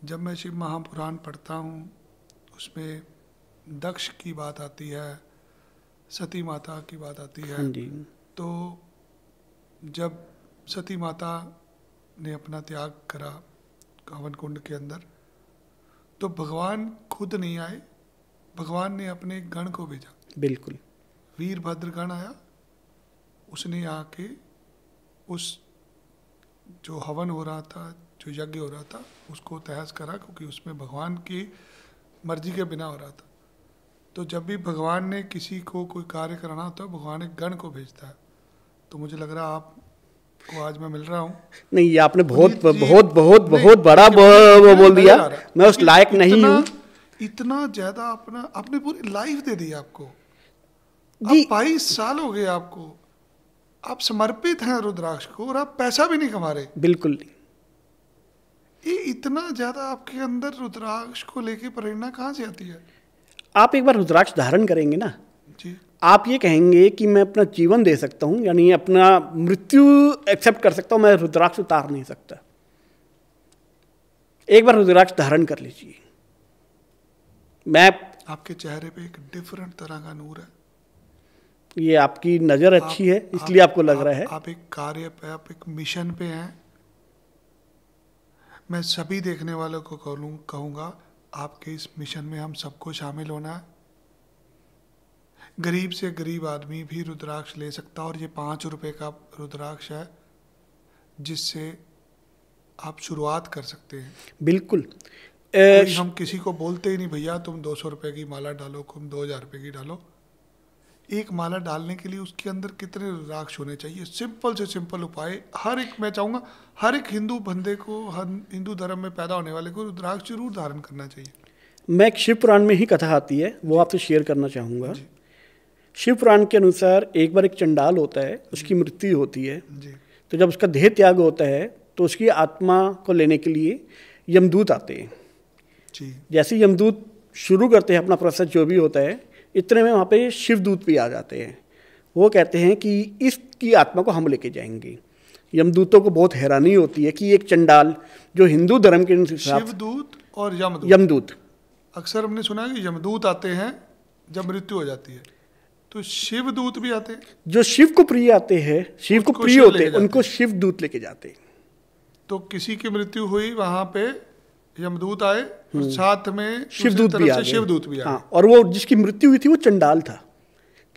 S1: जब मैं शिव महापुराण पढ़ता हूँ उसमें दक्ष की बात आती है, सती माता की बात आती है।
S2: हाँ जी।
S1: तो जब सती माता ने अपना त्याग करा हवन कुंड के अंदर, तो भगवान खुद नहीं आए, भगवान ने अपने गण को भेजा।
S2: बिल्कुल।
S1: वीरभद्र गण आया, उसने आके उस जो हवन हो रहा था, जो यज्ञ हो रहा था, उसको तहस करा, क्योंकि उसमें भगवान की मर्जी के बिना हो रहा था। तो जब भी भगवान ने किसी को कोई कार्य कराना होता है, भगवान एक गण को भेजता है। तो मुझे लग रहा है आपको आज मैं मिल रहा हूँ।
S2: नहीं, ये आपने बहुत
S1: पुनीत जी-
S2: बहुत बहुत
S1: नहीं,
S2: बहुत बड़ा
S1: नहीं,
S2: वो बोल दिया।
S1: आ रहा है।
S2: मैं उस लायक नहीं हूँ।
S1: इतना ज्यादा अपना आपने पूरी लाइफ दे दी आपको।
S2: जी।
S1: अब 22 साल हो गए आपको, आप समर्पित हैं रुद्राक्ष को और आप पैसा भी नहीं कमा रहे।
S2: बिल्कुल नहीं।
S1: ये इतना ज्यादा आपके अंदर रुद्राक्ष को लेके प्रेरणा कहाँ से आती है?
S2: आप एक बार रुद्राक्ष धारण करेंगे ना,
S1: जी,
S2: आप ये कहेंगे कि मैं अपना जीवन दे सकता हूँ, यानी अपना मृत्यु एक्सेप्ट कर सकता हूँ, मैं रुद्राक्ष उतार नहीं सकता। एक बार रुद्राक्ष धारण कर लीजिए। मैं
S1: आपके चेहरे पे एक डिफरेंट तरह का नूर है।
S2: ये आपकी नज़र अच्छी है इसलिए आपको लग रहा है।
S1: आप एक कार्य पे, आप एक मिशन पे हैं। मैं सभी देखने वालों को कहूँगा आपके इस मिशन में हम सबको शामिल होना है। गरीब से गरीब आदमी भी रुद्राक्ष ले सकता है, और ये 5 रुपए का रुद्राक्ष है जिससे आप शुरुआत कर सकते हैं।
S2: बिल्कुल।
S1: हम किसी को बोलते ही नहीं भैया तुम 200 रुपए की माला डालो, तुम 2000 रुपए की डालो। एक माला डालने के लिए उसके अंदर कितने रुद्राक्ष होने चाहिए? सिंपल से सिंपल उपाय। हर एक, मैं चाहूँगा हर एक हिंदू बंदे को, हर हिंदू धर्म में पैदा होने वाले को रुद्राक्ष जरूर धारण करना चाहिए।
S2: मैं एक शिव पुराण में ही कथा आती है, वो आपसे शेयर करना चाहूँगा। शिव पुराण के अनुसार एक बार एक चंडाल होता है, उसकी मृत्यु होती है।
S1: जी।
S2: तो जब उसका देह त्याग होता है तो उसकी आत्मा को लेने के लिए यमदूत आते हैं।
S1: जी।
S2: जैसे यमदूत शुरू करते हैं अपना प्रोसेस जो भी होता है, इतने में वहाँ पे शिवदूत भी आ जाते हैं। वो कहते हैं कि इसकी आत्मा को हम लेके जाएंगे। यमदूतों को बहुत हैरानी होती है कि एक चंडाल जो हिंदू धर्म के हिसाब,
S1: शिवदूत और यमदूत।
S2: यमदूत
S1: अक्सर हमने सुना है कि यमदूत आते हैं जब मृत्यु हो जाती है, तो शिवदूत भी आते हैं।
S2: जो शिव को प्रिय आते हैं, शिव को
S1: उसको
S2: प्रिय
S1: शिव
S2: होते
S1: लेके
S2: हैं,
S1: जाते
S2: उनको
S1: हैं।
S2: शिवदूत लेके जाते हैं।
S1: तो किसी की मृत्यु हुई, वहां पे यमदूत आए और साथ में
S2: शिवदूत
S1: दूसरी
S2: भी
S1: तरफ
S2: आ
S1: से
S2: गए।
S1: शिवदूत भी आए।
S2: हाँ, और वो जिसकी मृत्यु हुई थी वो चंडाल था।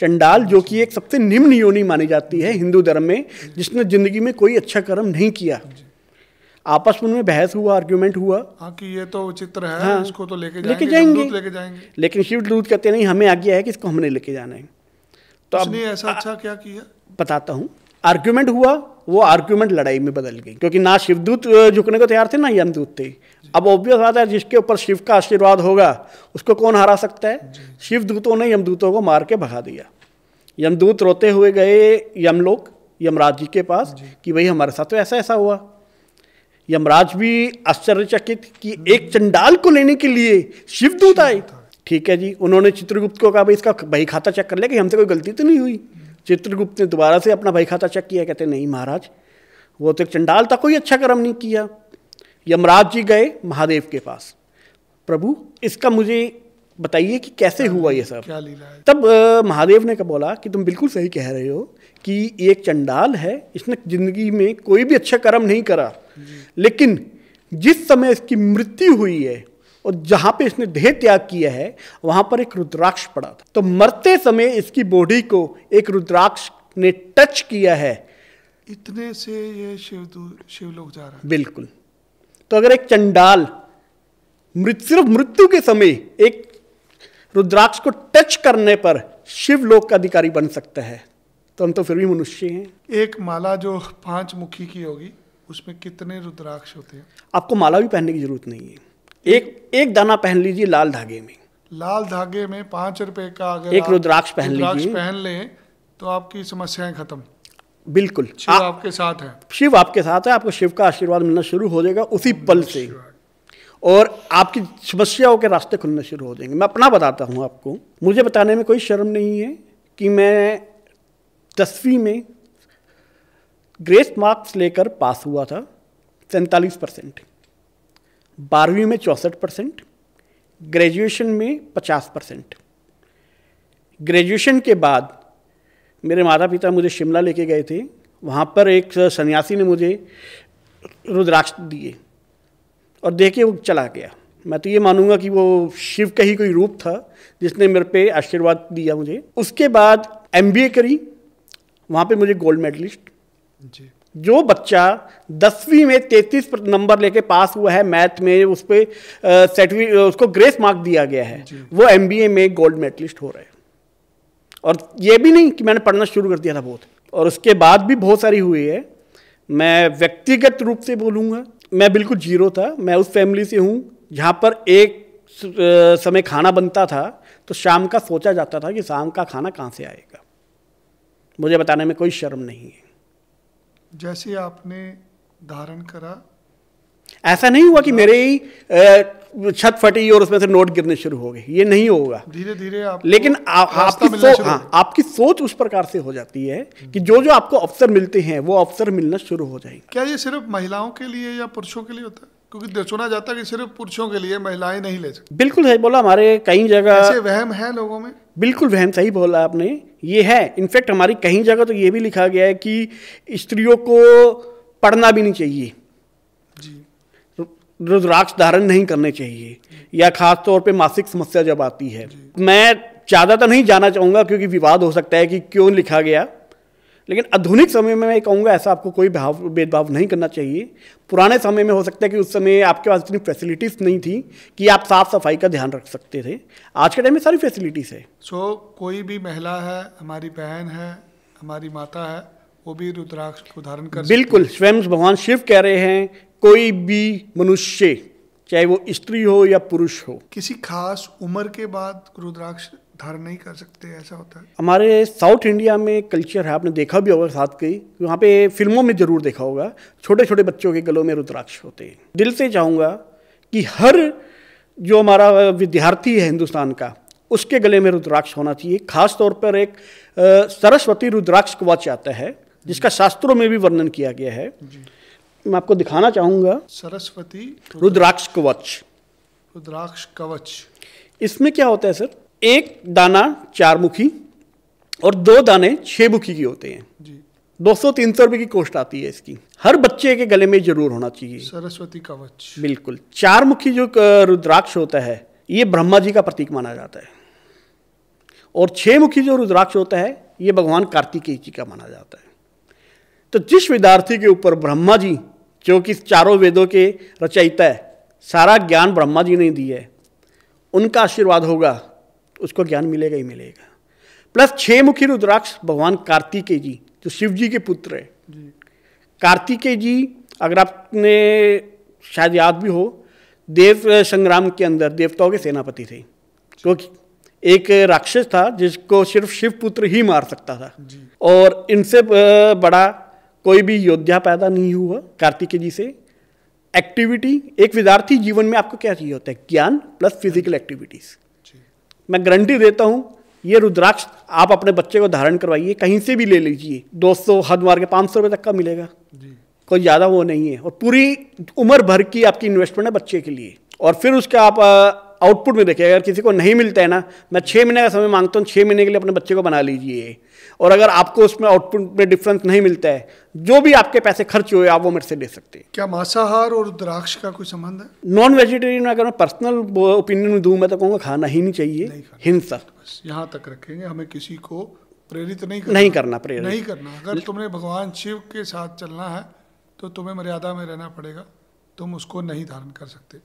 S2: चंडाल जो कि एक सबसे निम्न योनि मानी जाती है हिंदू धर्म में, जिसने जिंदगी में कोई अच्छा कर्म नहीं किया। आपस में उनमें बहस हुआ, आर्ग्यूमेंट हुआ।
S1: हाँ कि ये तो चित्र है,
S2: हाँ,
S1: इसको तो लेके
S2: लेके
S1: जाएंगे,
S2: जाएंगे।
S1: यमदूत लेके जाएंगे।
S2: लेकिन शिवदूत कहते नहीं, हमें आज्ञा है कि इसको हमने लेके जाना है। तो अब
S1: उसने ऐसा अच्छा क्या किया?
S2: बताता हूँ। आर्ग्यूमेंट हुआ, वो आर्ग्यूमेंट लड़ाई में बदल गई, क्योंकि ना शिवदूत झुकने को तैयार थे ना यमदूत थे। अब ऑब्वियस बात है, जिसके ऊपर शिव का आशीर्वाद होगा उसको कौन हरा सकता है? शिवदूतों ने यमदूतों को मार के भगा दिया। यमदूत रोते हुए गए यमलोक, यमराज जी के पास कि भाई हमारे साथ तो ऐसा ऐसा हुआ। यमराज भी आश्चर्यचकित कि एक चंडाल को लेने के लिए शिवदूत आए। ठीक है जी, उन्होंने चित्रगुप्त को कहा भाई इसका बही खाता चेक कर ले कि हमसे कोई गलती तो नहीं हुई। चित्रगुप्त ने दोबारा से अपना बही खाता चेक किया, कहते नहीं महाराज वो तो एक चंडाल था, कोई अच्छा कर्म नहीं किया। यमराज जी गए महादेव के पास, प्रभु इसका मुझे बताइए कि कैसे हुआ ये सब।
S1: क्या लीला है?
S2: तब महादेव ने बोला कि तुम बिल्कुल सही कह रहे हो कि ये एक चंडाल है, इसने जिंदगी में कोई भी अच्छा कर्म नहीं करा, लेकिन जिस समय इसकी मृत्यु हुई है और जहां पे इसने देह त्याग किया है वहां पर एक रुद्राक्ष पड़ा था। तो मरते समय इसकी बॉडी को एक रुद्राक्ष ने टच किया है।
S1: इतने से ये शिवलोक जा रहा है।
S2: बिल्कुल। तो अगर एक चंडाल सिर्फ मृत्यु के समय एक रुद्राक्ष को टच करने पर शिवलोक का अधिकारी बन सकता है, तो हम तो फिर भी मनुष्य हैं।
S1: एक माला जो 5 मुखी की होगी उसमें कितने रुद्राक्ष होते हैं?
S2: आपको माला भी पहनने की जरूरत नहीं है, एक दाना पहन लीजिए लाल धागे में।
S1: लाल धागे में 5 रुपए का अगर
S2: एक रुद्राक्ष पहन
S1: लें तो आपकी समस्याएं खत्म।
S2: बिल्कुल,
S1: शिव आपके साथ है।
S2: शिव आपके साथ है, आपको शिव का आशीर्वाद मिलना शुरू हो जाएगा उसी पल से, और आपकी समस्याओं के रास्ते खुलने शुरू हो जाएंगे। मैं अपना बताता हूँ आपको, मुझे बताने में कोई शर्म नहीं है कि मैं 10वीं में ग्रेस मार्क्स लेकर पास हुआ था 47%, 12वीं में 64%, ग्रेजुएशन में 50%। ग्रेजुएशन के बाद मेरे माता पिता मुझे शिमला लेके गए थे, वहाँ पर एक सन्यासी ने मुझे रुद्राक्ष दिए और दे के वो चला गया। मैं तो ये मानूंगा कि वो शिव का ही कोई रूप था जिसने मेरे पे आशीर्वाद दिया मुझे। उसके बाद MBA करी, वहाँ पे मुझे गोल्ड मेडलिस्ट जी। जो बच्चा 10वीं में 33 नंबर लेके पास हुआ है मैथ में, उस पर उसको ग्रेस मार्क दिया गया है, वो MBA में गोल्ड मेडलिस्ट हो रहा है। और ये भी नहीं कि मैंने पढ़ना शुरू कर दिया था बहुत, और उसके बाद भी बहुत सारी हुई है। मैं व्यक्तिगत रूप से बोलूँगा, मैं बिल्कुल जीरो था। मैं उस फैमिली से हूँ जहाँ पर एक समय खाना बनता था तो शाम का सोचा जाता था कि शाम का खाना कहाँ से आएगा। मुझे बताने में कोई शर्म नहीं है।
S1: जैसे आपने धारण करा, ऐसा
S2: नहीं हुआ कि मेरे ही छत फटी और उसमें से नोट गिरने शुरू हो गए, ये नहीं होगा।
S1: धीरे धीरे आप,
S2: लेकिन आपकी सोच उस प्रकार से हो जाती है कि जो जो आपको अवसर मिलते हैं वो अवसर मिलना शुरू हो जाएंगे।
S1: क्या ये सिर्फ महिलाओं के लिए या पुरुषों के लिए होता है? क्योंकि सुना जाता है कि सिर्फ पुरुषों के लिए, महिलाएं नहीं ले सकती।
S2: बिल्कुल सही बोला, हमारे कई जगह
S1: ऐसे वहम है लोगों में।
S2: बिल्कुल वहम सही बोला आपने, ये है। इनफैक्ट हमारी कई जगह तो ये भी लिखा गया है कि स्त्रियों को पढ़ना भी नहीं चाहिए, रुद्राक्ष धारण नहीं करने चाहिए, या खास तौर पे मासिक समस्या जब आती है। मैं ज़्यादा तो नहीं जाना चाहूँगा क्योंकि विवाद हो सकता है कि क्यों लिखा गया, लेकिन आधुनिक समय में मैं कहूँगा ऐसा आपको कोई भेदभाव नहीं करना चाहिए। पुराने समय में हो सकता है कि उस समय आपके पास इतनी फैसिलिटीज़ नहीं थी कि आप साफ सफाई का ध्यान रख सकते थे। आज के टाइम में सारी फैसिलिटीज़ है।
S1: कोई भी महिला है, हमारी बहन है, हमारी माता है, वो भी रुद्राक्ष को धारण कर सकती है।
S2: बिल्कुल, स्वयं भगवान शिव कह रहे हैं कोई भी मनुष्य, चाहे वो स्त्री हो या पुरुष हो,
S1: किसी खास उम्र के बाद रुद्राक्ष धारण नहीं कर सकते, ऐसा होता है?
S2: हमारे साउथ इंडिया में कल्चर है, आपने देखा भी होगा साथ के, वहाँ पे फिल्मों में जरूर देखा होगा, छोटे छोटे बच्चों के गलों में रुद्राक्ष होते हैं। दिल से चाहूँगा कि हर जो हमारा विद्यार्थी है हिंदुस्तान का, उसके गले में रुद्राक्ष होना चाहिए। खास तौर पर एक सरस्वती रुद्राक्ष कवच आता है जिसका शास्त्रों में भी वर्णन किया गया है। मैं आपको दिखाना चाहूँगा।
S1: सरस्वती
S2: रुद्राक्ष कवच।
S1: रुद्राक्ष कवच,
S2: इसमें क्या होता है सर, एक दाना 4 मुखी और 2 दाने 6 मुखी के होते हैं जी। 200-300 रुपये की कॉस्ट आती है इसकी। हर बच्चे के गले में जरूर होना चाहिए
S1: सरस्वती कवच।
S2: बिल्कुल। 4 मुखी जो रुद्राक्ष होता है ये ब्रह्मा जी का प्रतीक माना जाता है, और 6 मुखी जो रुद्राक्ष होता है ये भगवान कार्तिकेय जी का माना जाता है। तो जिस विद्यार्थी के ऊपर ब्रह्मा जी, जो कि चारों वेदों के रचयिता है, सारा ज्ञान ब्रह्मा जी ने दिया है, उनका आशीर्वाद होगा, उसको ज्ञान मिलेगा ही मिलेगा। प्लस 6 मुखी रुद्राक्ष भगवान कार्तिकेय जी जो शिव जी के पुत्र है। कार्तिकेय जी, अगर आपने शायद याद भी हो, देव संग्राम के अंदर देवताओं के सेनापति थे, क्योंकि एक राक्षस था जिसको सिर्फ शिव पुत्र ही मार सकता था, और इनसे बड़ा कोई भी योद्धा पैदा नहीं हुआ कार्तिकेय जी से। एक्टिविटी, एक विद्यार्थी जीवन में आपको क्या चाहिए होता है, ज्ञान प्लस फिजिकल एक्टिविटीज। मैं गारंटी देता हूं ये रुद्राक्ष आप अपने बच्चे को धारण करवाइए, कहीं से भी ले लीजिए, 200 हद मार के 500 रुपये तक का मिलेगा, कोई ज़्यादा वो नहीं है, और पूरी उम्र भर की आपकी इन्वेस्टमेंट है बच्चे के लिए। और फिर उसका आप आउटपुट में देखिए, अगर किसी को नहीं मिलता है ना, मैं 6 महीने का समय मांगता हूँ, 6 महीने के लिए अपने बच्चे को बना लीजिए, और अगर आपको उसमें आउटपुट में डिफरेंस नहीं मिलता है, जो भी आपके पैसे खर्च हुए आप वो मेरे से ले सकते हैं।
S1: क्या मांसाहार और रुद्राक्ष का कोई संबंध है?
S2: नॉन वेजिटेरियन अगर मैं पर्सनल ओपिनियन दूँ, मैं तो कहूँगा खाना ही नहीं चाहिए, हिंसा।
S1: बस यहाँ तक रखेंगे, हमें किसी को प्रेरित नहीं करना। अगर तुम्हें भगवान शिव के साथ चलना है तो तुम्हें मर्यादा में रहना पड़ेगा, तुम उसको नहीं धारण कर सकते।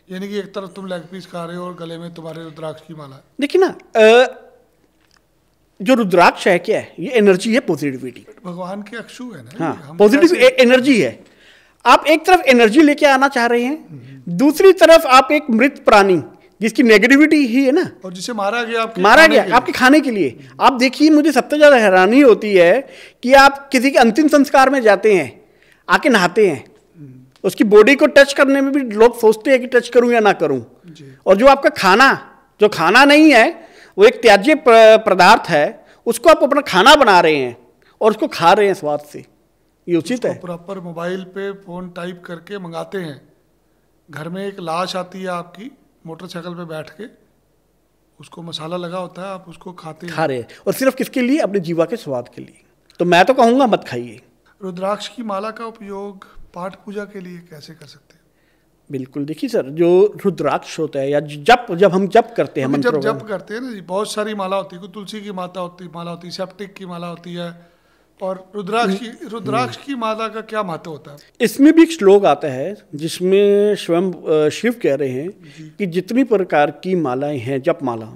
S1: यानी कि एक तरफ तुम लेग पीस खा रहे हो और गले में तुम्हारे रुद्राक्ष की माला है।
S2: देखिए ना, जो रुद्राक्ष है क्या है, ये एनर्जी है, पॉजिटिविटी।
S1: भगवान के अक्षु है ना।
S2: हाँ, पॉजिटिव एनर्जी है। आप एक तरफ एनर्जी लेके आना चाह रहे हैं, दूसरी तरफ आप एक मृत प्राणी जिसकी नेगेटिविटी ही है ना,
S1: और जिसे मारा गया
S2: आपके खाने के लिए। आप देखिए, मुझे सबसे ज्यादा हैरानी होती है कि आप किसी के अंतिम संस्कार में जाते हैं, आके नहाते हैं, उसकी बॉडी को टच करने में भी लोग सोचते हैं कि टच करूं या ना करूं। और जो आपका खाना, जो खाना नहीं है, वो एक त्याज्य पदार्थ है, उसको आप अपना खाना बना रहे हैं और उसको खा रहे हैं स्वाद से, ये उचित है?
S1: प्रॉपर मोबाइल पे फोन टाइप करके मंगाते हैं, घर में एक लाश आती है आपकी मोटरसाइकिल पे बैठ के, उसको मसाला लगा होता है, आप उसको खा रहे हैं,
S2: और सिर्फ किसके लिए? अपने जीवा के स्वाद के लिए। तो मैं तो कहूंगा मत खाइए।
S1: रुद्राक्ष की माला का उपयोग पाठ पूजा के लिए कैसे कर सकते हैं?
S2: बिल्कुल, देखिए सर, जो रुद्राक्ष होता है या जब हम जप करते हैं,
S1: जब करते हैं ना जी, बहुत सारी माला होती है, कोई तुलसी की माला होती है, सेप्टिक की माला होती है, और रुद्राक्ष की माला का क्या महत्व होता है?
S2: इसमें भी एक श्लोक आता है जिसमें स्वयं शिव कह रहे हैं कि जितनी प्रकार की मालाएं हैं, जप माला,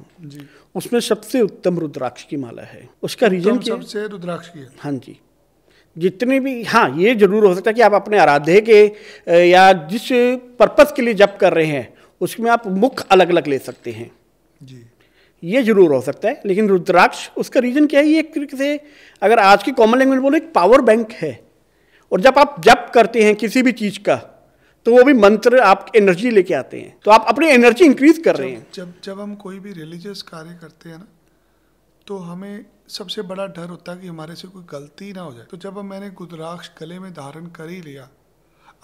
S2: उसमें सबसे उत्तम रुद्राक्ष की माला है। उसका रीजन क्या है?
S1: सबसे रुद्राक्ष की है।
S2: हाँ जी, जितने भी, हाँ ये जरूर हो सकता है कि आप अपने आराध्य के या जिस पर्पस के लिए जप कर रहे हैं उसमें आप मुख अलग अलग ले सकते हैं जी, ये जरूर हो सकता है। लेकिन रुद्राक्ष, उसका रीजन क्या है? ये एक तरीके से अगर आज की कॉमन लैंग्वेज बोले, एक पावर बैंक है। और जब आप जप करते हैं किसी भी चीज का, तो वो भी मंत्र आप एनर्जी लेके आते हैं, तो आप अपनी एनर्जी इंक्रीज कर रहे हैं।
S1: जब हम कोई भी रिलीजियस कार्य करते हैं ना, तो हमें सबसे बड़ा डर होता है कि हमारे से कोई गलती ना हो जाए। तो जब मैंने रुद्राक्ष गले में धारण कर ही लिया,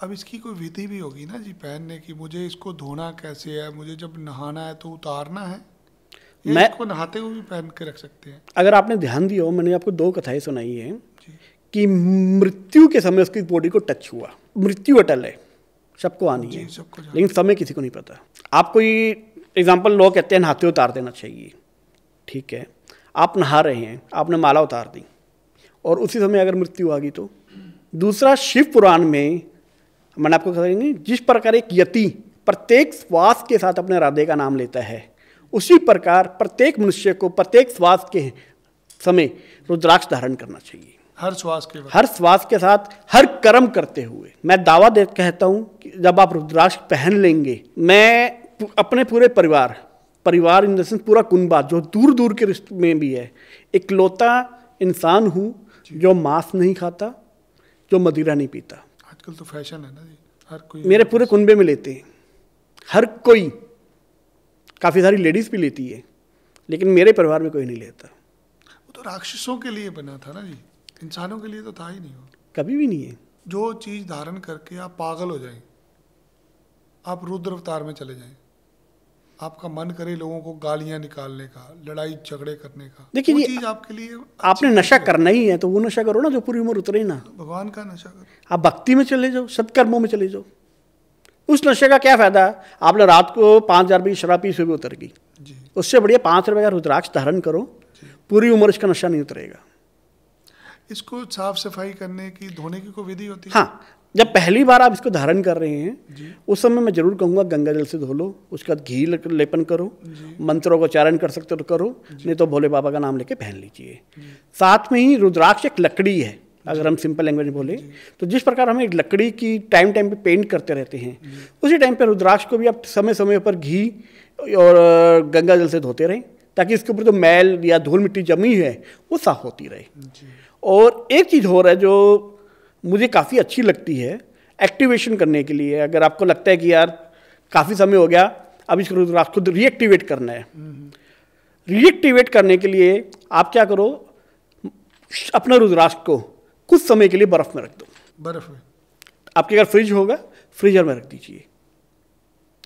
S1: अब इसकी कोई विधि भी होगी ना जी पहनने की, मुझे इसको धोना कैसे है, मुझे जब नहाना है तो उतारना है, मैं इसको नहाते हुए भी पहन के रख सकते हैं?
S2: अगर आपने ध्यान दिया हो, मैंने आपको 2 कथाएं सुनाई हैं कि मृत्यु के समय उसकी बॉडी को टच हुआ। मृत्यु अटल है, सबको आनी है, लेकिन समय किसी को नहीं पता। आप कोई एग्जाम्पल, लोग कहते हैं नहाते उतार देना चाहिए, ठीक है, आप नहा रहे हैं, आपने माला उतार दी और उसी समय अगर मृत्यु आ गई तो? दूसरा, शिव पुराण में मैंने आपको कहेंगे, जिस प्रकार एक यति प्रत्येक श्वास के साथ अपने राधे का नाम लेता है, उसी प्रकार प्रत्येक मनुष्य को प्रत्येक श्वास के समय रुद्राक्ष धारण करना चाहिए।
S1: हर श्वास के
S2: साथ, हर कर्म करते हुए। मैं दावा दे कहता हूं कि जब आप रुद्राक्ष पहन लेंगे, मैं अपने पूरे परिवार इन द सेंस पूरा कुनबा जो दूर दूर के रिश्ते में भी है, इकलौता इंसान हूं जो मांस नहीं खाता, जो मदिरा नहीं पीता।
S1: आजकल तो फैशन है ना जी, हर कोई
S2: मेरे पूरे कुनबे में लेते हैं, हर कोई, काफी सारी लेडीज भी लेती है, लेकिन मेरे परिवार में कोई नहीं लेता।
S1: वो तो राक्षसों के लिए बना था ना जी, इंसानों के लिए तो था ही नहीं। हो
S2: कभी भी नहीं है।
S1: जो चीज धारण करके आप पागल हो जाएं, आप रुद्र अवतार में चले जाएं, आपका मन करे लोगों को गालियां निकालने का, लड़ाई झगड़े करने का,
S2: देखिए
S1: वो चीज आपके लिए
S2: आपने नशा करना ही है तो वो नशा करो ना, जो पूरी उम्र उतरे ना।
S1: भगवान का नशा करो,
S2: आप भक्ति में चले जाओ, सत्कर्मों में चले जाओ। उस नशे का क्या फायदा? आपने रात को 5,000 रुपये की शराब पी, सुबह उतर गई। उससे बढ़िया 5 रुपये का रुद्राक्ष धारण करो, पूरी उम्र इसका नशा नहीं उतरेगा।
S1: इसको साफ सफाई करने की, धोने की कोई विधि होती है?
S2: हाँ, जब पहली बार आप इसको धारण कर रहे हैं उस समय मैं जरूर कहूँगा गंगा जल से धो लो, उसके बाद घी लेपन करो, मंत्रों को उच्चारण कर सकते हो तो करो, नहीं तो भोले बाबा का नाम लेके पहन लीजिए। साथ में ही रुद्राक्ष एक लकड़ी है, अगर हम सिंपल लैंग्वेज में बोले तो जिस प्रकार हम एक लकड़ी की टाइम पे पेंट करते रहते हैं, उसी टाइम पे रुद्राक्ष को भी आप समय समय पर घी और गंगा जल से धोते रहें, ताकि इसके ऊपर जो मैल या धूल मिट्टी जमी है वो साफ होती रहे। और एक चीज़ और है जो मुझे काफ़ी अच्छी लगती है एक्टिवेशन करने के लिए। अगर आपको लगता है कि यार काफ़ी समय हो गया, अब इस रुद्राक्ष को रीएक्टिवेट करना है, रीएक्टिवेट करने के लिए आप क्या करो, अपना रुद्राक्ष को कुछ समय के लिए बर्फ में रख दो।
S1: बर्फ में? आपके
S2: अगर फ्रिज होगा, फ्रीजर में रख दीजिए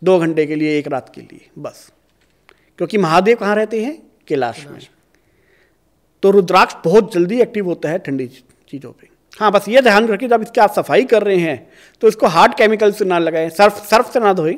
S2: 2 घंटे के लिए, 1 रात के लिए बस। क्योंकि महादेव कहाँ रहते हैं? कैलाश में। तो रुद्राक्ष बहुत जल्दी एक्टिव होता है ठंडी चीज़ों पे। हाँ, बस ये ध्यान रखिए जब इसकी आप सफाई कर रहे हैं तो इसको हार्ड केमिकल से ना लगाएं, सर्फ से ना धोएं।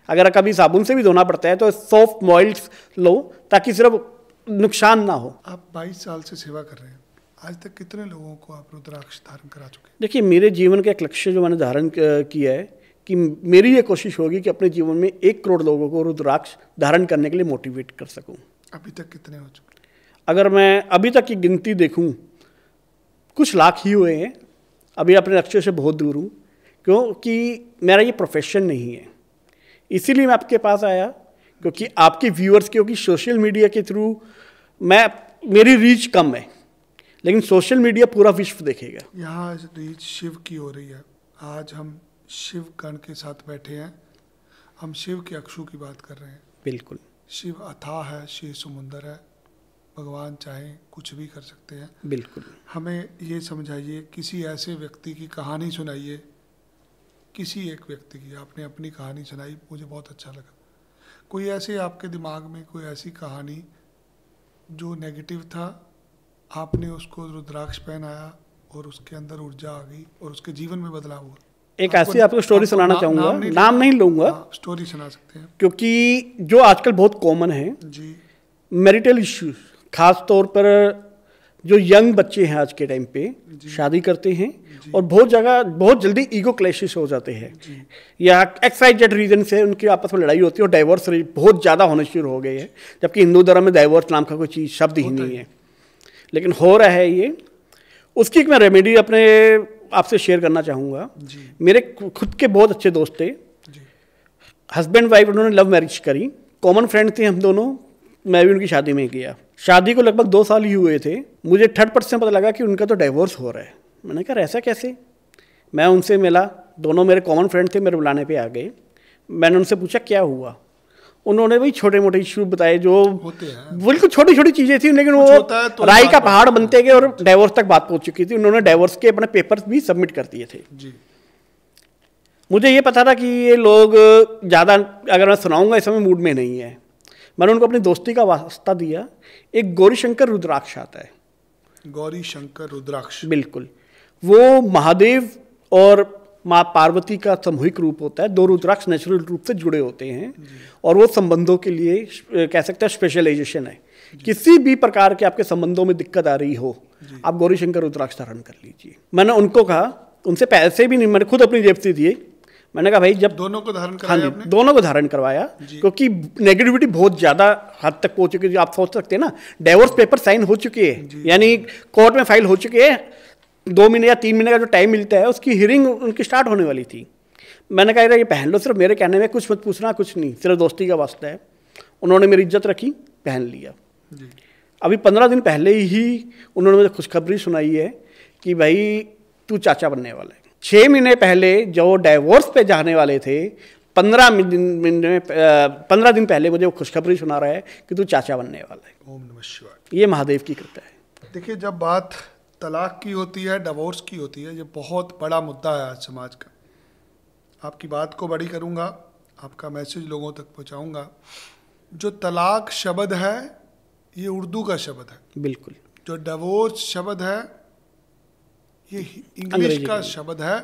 S2: अगर कभी साबुन से भी धोना पड़ता है तो सॉफ्ट मॉइल्स लो, ताकि सिर्फ नुकसान ना हो।
S1: आप 22 साल से सेवा कर रहे हैं, आज तक कितने लोगों को आप रुद्राक्ष धारण करा चुके हैं?
S2: देखिए, मेरे जीवन का एक लक्ष्य जो मैंने धारण किया है कि मेरी ये कोशिश होगी कि अपने जीवन में 1 करोड़ लोगों को रुद्राक्ष धारण करने के लिए मोटिवेट कर सकूं।
S1: अभी तक कितने हो चुके?
S2: अगर मैं अभी तक की गिनती देखूं, कुछ लाख ही हुए हैं। अभी अपने लक्ष्य से बहुत दूर हूँ, क्योंकि मेरा ये प्रोफेशन नहीं है। इसीलिए मैं आपके पास आया, क्योंकि आपके व्यूअर्स, क्योंकि सोशल मीडिया के थ्रू मेरी रीच कम है, लेकिन सोशल मीडिया पूरा विश्व देखेगा।
S1: यहाँ रीच शिव की हो रही है। आज हम शिव गण के साथ बैठे हैं, हम शिव के अक्षु की बात कर रहे हैं।
S2: बिल्कुल।
S1: शिव अथाह है, शिव समुंदर है, भगवान चाहे कुछ भी कर सकते हैं।
S2: बिल्कुल।
S1: हमें ये समझाइए, किसी ऐसे व्यक्ति की कहानी सुनाइए, किसी एक व्यक्ति की। आपने अपनी कहानी सुनाई, मुझे बहुत अच्छा लगा। कोई ऐसे आपके दिमाग में कोई ऐसी कहानी जो नेगेटिव था, आपने उसको रुद्राक्ष पहनाया और उसके अंदर ऊर्जा आ गई और उसके जीवन में बदलाव हुआ?
S2: एक ऐसी आपको स्टोरी सुनाना चाहूँगा, नाम नहीं लूँगा।
S1: स्टोरी सुना सकते हैं,
S2: क्योंकि जो आजकल बहुत कॉमन है
S1: जी,
S2: मैरिटल इश्यूज, खास तौर पर जो यंग बच्चे हैं आज के टाइम पे शादी करते हैं और बहुत जल्दी ईगो क्लैशेस हो जाते हैं, या XYZ रीजन से उनकी आपस में लड़ाई होती है और डाइवोर्स बहुत ज़्यादा होने शुरू हो गए हैं, जबकि हिंदू धर्म में डाइवोर्स नाम का कोई चीज़ शब्द ही नहीं है, लेकिन हो रहा है ये। उसकी एक मैं रेमेडी अपने आपसे शेयर करना चाहूँगा। मेरे खुद के बहुत अच्छे दोस्त थे, हस्बैंड वाइफ, उन्होंने लव मैरिज करी, कॉमन फ्रेंड थे हम दोनों, मैं भी उनकी शादी में गया। शादी को लगभग 2 साल ही हुए थे, मुझे 3rd पता लगा कि उनका तो डाइवोर्स हो रहा है। मैंने कहा ऐसा कैसे? मैं उनसे मिला, दोनों मेरे कॉमन फ्रेंड थे, मेरे बुलाने पे आ गए। मैंने उनसे पूछा क्या हुआ, उन्होंने भाई छोटे मोटे इशू बताए जो
S1: होते हैं,
S2: बिल्कुल छोटी छोटी चीज़ें थी, लेकिन वो
S1: तो
S2: राई का पहाड़ बनते गए और डाइवोर्स तक बात पहुंच चुकी थी। उन्होंने डाइवोर्स के अपने पेपर्स भी सबमिट कर दिए थे
S1: जी।
S2: मुझे ये पता था कि ये लोग ज़्यादा अगर मैं सुनाऊंगा इस समय मूड में नहीं है। मैंने उनको अपनी दोस्ती का वास्ता दिया। एक गौरी शंकर रुद्राक्ष आता है,
S1: गौरी शंकर रुद्राक्ष,
S2: बिल्कुल, वो महादेव और माँ पार्वती का सामूहिक रूप होता है। 2 रुद्राक्ष नेचुरल रूप से जुड़े होते हैं और वो संबंधों के लिए कह सकते हैं स्पेशलाइजेशन है। किसी भी प्रकार के आपके संबंधों में दिक्कत आ रही हो, आप गौरी शंकर रुद्राक्ष धारण कर लीजिए। मैंने उनको कहा, उनसे पैसे भी नहीं, मैंने खुद अपनी जेब से दिए। मैंने कहा भाई जब
S1: दोनों को धारण कराया आपने?
S2: दोनों को धारण करवाया, क्योंकि नेगेटिविटी बहुत ज़्यादा हद तक पहुंच चुकी है। आप सोच सकते हैं ना, डाइवोर्स पेपर साइन हो चुके हैं, यानी कोर्ट में फाइल हो चुके हैं, 2 महीने या 3 महीने का जो टाइम मिलता है, उसकी हियरिंग उनकी स्टार्ट होने वाली थी। मैंने कहा ये पहन लो, सिर्फ मेरे कहने में, कुछ मत पूछना, कुछ नहीं, सिर्फ दोस्ती का वास्ता है। उन्होंने मेरी इज्जत रखी, पहन लिया। अभी 15 दिन पहले ही उन्होंने मुझे खुशखबरी सुनाई है कि भाई तू चाचा बनने वाला है। 6 महीने पहले जो डाइवोर्स पे जाने वाले थे, 15 दिन पहले मुझे वो खुशखबरी सुना रहा है कि तू चाचा बनने वाला है।
S1: ओम नमः शिवाय।
S2: ये महादेव की कृपा है।
S1: देखिए, जब बात तलाक की होती है, डिवोर्स की होती है, ये बहुत बड़ा मुद्दा है आज समाज का। आपकी बात को बड़ी करूँगा, आपका मैसेज लोगों तक पहुँचाऊँगा। जो तलाक शब्द है, ये उर्दू का शब्द है।
S2: बिल्कुल।
S1: जो डिवोर्स शब्द है, ये इंग्लिश का शब्द है।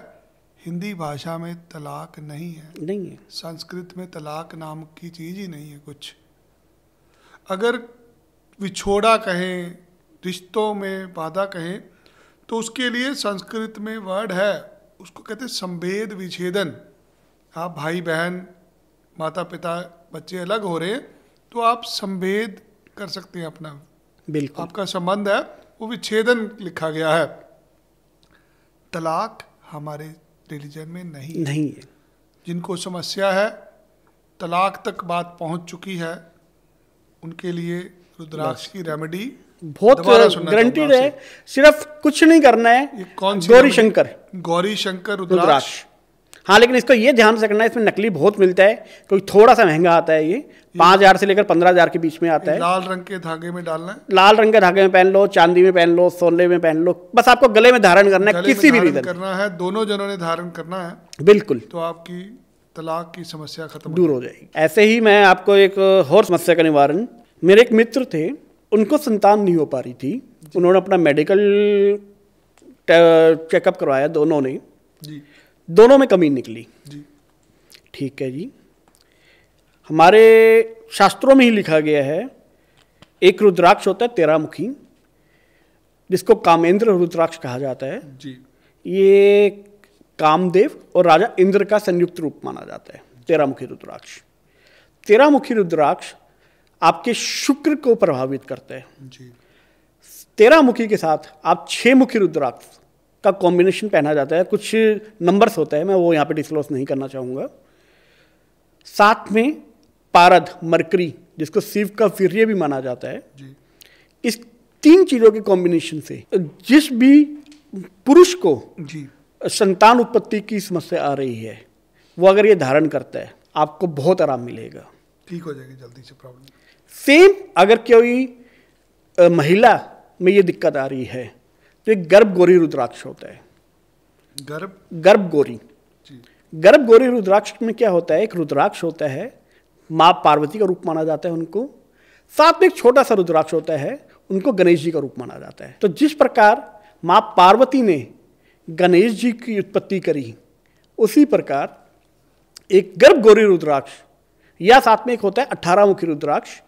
S1: हिंदी भाषा में तलाक नहीं है,
S2: नहीं है।
S1: संस्कृत में तलाक नाम की चीज़ ही नहीं है कुछ। अगर विछोड़ा कहें, रिश्तों में बाधा कहें, तो उसके लिए संस्कृत में वर्ड है, उसको कहते हैं संभेद विच्छेदन। आप भाई बहन, माता पिता, बच्चे अलग हो रहे हैं, तो आप संभेद कर सकते हैं अपना,
S2: बिल्कुल,
S1: आपका संबंध है वो विच्छेदन लिखा गया है। तलाक हमारे रिलीजन में नहीं
S2: है।
S1: जिनको समस्या है, तलाक तक बात पहुंच चुकी है, उनके लिए रुद्राक्ष की रेमेडी
S2: बहुत गारंटीड है। सिर्फ कुछ नहीं करना है।
S1: ये कौन सी? गौरी शंकर रुद्राक्ष।
S2: हाँ, लेकिन इसको ये ध्यान से करना है, इसमें नकली बहुत मिलता है, क्योंकि थोड़ा सा महंगा आता है। ये 5,000 से लेकर 15,000 के बीच में आता है।
S1: लाल रंग के धागे में डालना है।
S2: लाल रंग के धागे में पहन लो, चांदी में पहन लो, सोने में पहन लो, बस आपको गले में धारण करना है, किसी भी रीजन
S1: करना है, दोनों जनों ने धारण करना है,
S2: बिल्कुल,
S1: तो आपकी तलाक की समस्या खत्म
S2: दूर हो जाएगी। ऐसे ही मैं आपको एक और समस्या का निवारण, मेरे एक मित्र थे, उनको संतान नहीं हो पा रही थी। उन्होंने अपना मेडिकल चेकअप करवाया, दोनों ने जी, दोनों में कमी निकली जी। ठीक है जी। हमारे शास्त्रों में ही लिखा गया है, एक रुद्राक्ष होता है 13 मुखी, जिसको कामेंद्र रुद्राक्ष कहा जाता है जी। ये कामदेव और राजा इंद्र का संयुक्त रूप माना जाता है 13 मुखी रुद्राक्ष। 13 मुखी रुद्राक्ष आपके शुक्र को प्रभावित करते हैं
S1: जी।
S2: 13 मुखी के साथ आप 6 मुखी रुद्राक्ष का कॉम्बिनेशन पहना जाता है। कुछ नंबर्स होता है, मैं वो यहाँ पे डिस्क्लोज नहीं करना चाहूँगा। साथ में पारद मरकरी, जिसको शिव का वीर्य भी माना जाता है
S1: जी।
S2: इस 3 चीज़ों के कॉम्बिनेशन से जिस भी पुरुष को
S1: जी।
S2: संतान उत्पत्ति की समस्या आ रही है, वो अगर ये धारण करता है आपको बहुत आराम मिलेगा,
S1: ठीक हो जाएगी जल्दी से प्रॉब्लम।
S2: सेम अगर कोई महिला में ये दिक्कत आ रही है तो एक गर्भगौरी रुद्राक्ष होता है। गर्भगौरी
S1: जी।
S2: गर्भगौरी रुद्राक्ष में क्या होता है, एक रुद्राक्ष होता है, माँ पार्वती का रूप माना जाता है उनको। साथ में एक छोटा सा रुद्राक्ष होता है, उनको गणेश जी का रूप माना जाता है। तो जिस प्रकार माँ पार्वती ने गणेश जी की उत्पत्ति करी, उसी प्रकार एक गर्भगौरी रुद्राक्ष या साथ में एक होता है 18 मुखी रुद्राक्ष।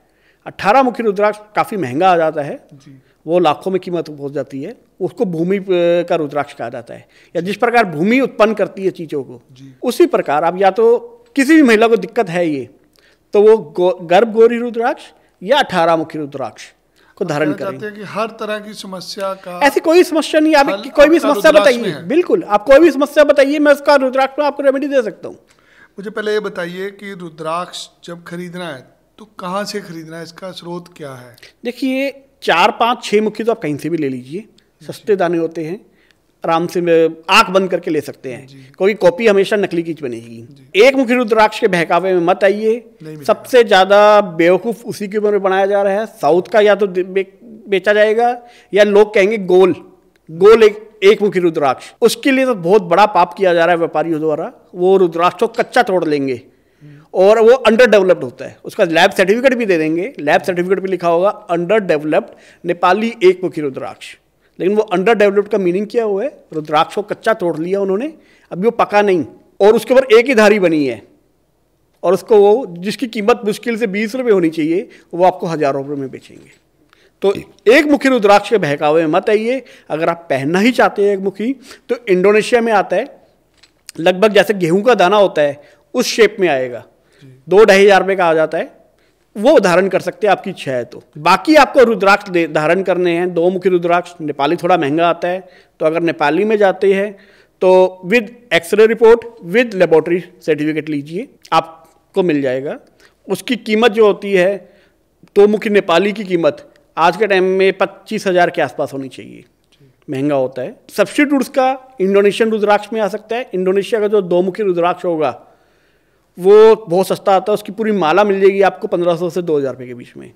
S2: 18 मुखी रुद्राक्ष काफ़ी महंगा आ जाता है
S1: जी।
S2: वो लाखों में कीमत पहुंच जाती है, उसको भूमि का रुद्राक्ष कहा जाता है। या जिस प्रकार भूमि उत्पन्न करती है चीज़ों को, उसी प्रकार आप या तो किसी भी महिला को दिक्कत है ये, तो वो गर्भगौरी रुद्राक्ष या 18 मुखी रुद्राक्ष को धारण करें।
S1: कि हर तरह की समस्या का
S2: ऐसी कोई समस्या नहीं, आप कोई भी समस्या बताइए, बिल्कुल आप कोई भी समस्या बताइए, मैं उसका रुद्राक्ष में आपको रेमेडी दे सकता हूँ।
S1: मुझे पहले ये बताइए कि रुद्राक्ष जब खरीदना है तो कहाँ से खरीदना है, इसका स्रोत क्या है?
S2: देखिए 4, 5, 6 मुखी तो आप कहीं से भी ले लीजिए, सस्ते दाने होते हैं, आराम से आंख बंद करके ले सकते हैं। कोई कॉपी हमेशा नकली की बनेगी। एक मुखी रुद्राक्ष के बहकावे में मत आइए। सबसे ज्यादा बेवकूफ उसी के ऊपर में बनाया जा रहा है। साउथ का या तो बेचा जाएगा या लोग कहेंगे गोल एक मुखी रुद्राक्ष, उसके लिए तो बहुत बड़ा पाप किया जा रहा है व्यापारियों द्वारा। वो रुद्राक्ष को कच्चा तोड़ लेंगे और वो अंडर डेवलप्ड होता है, उसका लैब सर्टिफिकेट भी दे देंगे। लैब सर्टिफिकेट भी लिखा होगा अंडर डेवलप्ड नेपाली एक मुखी रुद्राक्ष। लेकिन वो अंडर डेवलप्ड का मीनिंग क्या हुआ है, रुद्राक्ष को कच्चा तोड़ लिया उन्होंने, अभी वो पका नहीं, और उसके ऊपर एक ही धारी बनी है, और उसको वो जिसकी कीमत मुश्किल से 20 रुपये होनी चाहिए, वो आपको हज़ारों रुपये में बेचेंगे। तो एक मुखी रुद्राक्ष के बहकावे में मत आइए। अगर आप पहनना ही चाहते हैं एक मुखी, तो इंडोनेशिया में आता है, लगभग जैसे गेहूं का दाना होता है उस शेप में आएगा, 2-2.5 हज़ार रुपये का आ जाता है, वो धारण कर सकते हैं आपकी इच्छा है तो। बाकी आपको रुद्राक्ष धारण करने हैं 2 मुखी रुद्राक्ष। नेपाली थोड़ा महंगा आता है, तो अगर नेपाली में जाते हैं तो with x-ray report with laboratory certificate लीजिए, आपको मिल जाएगा। उसकी कीमत जो होती है 2 मुखी नेपाली की कीमत आज के टाइम में 25,000 के आसपास होनी चाहिए, महंगा होता है। सब्स्टिट्यूट्स का इंडोनेशियन रुद्राक्ष में आ सकता है। इंडोनेशिया का जो 2 मुखी रुद्राक्ष होगा वो बहुत सस्ता आता है, उसकी पूरी माला मिल जाएगी आपको 1500 से 2000 रुपये के बीच में,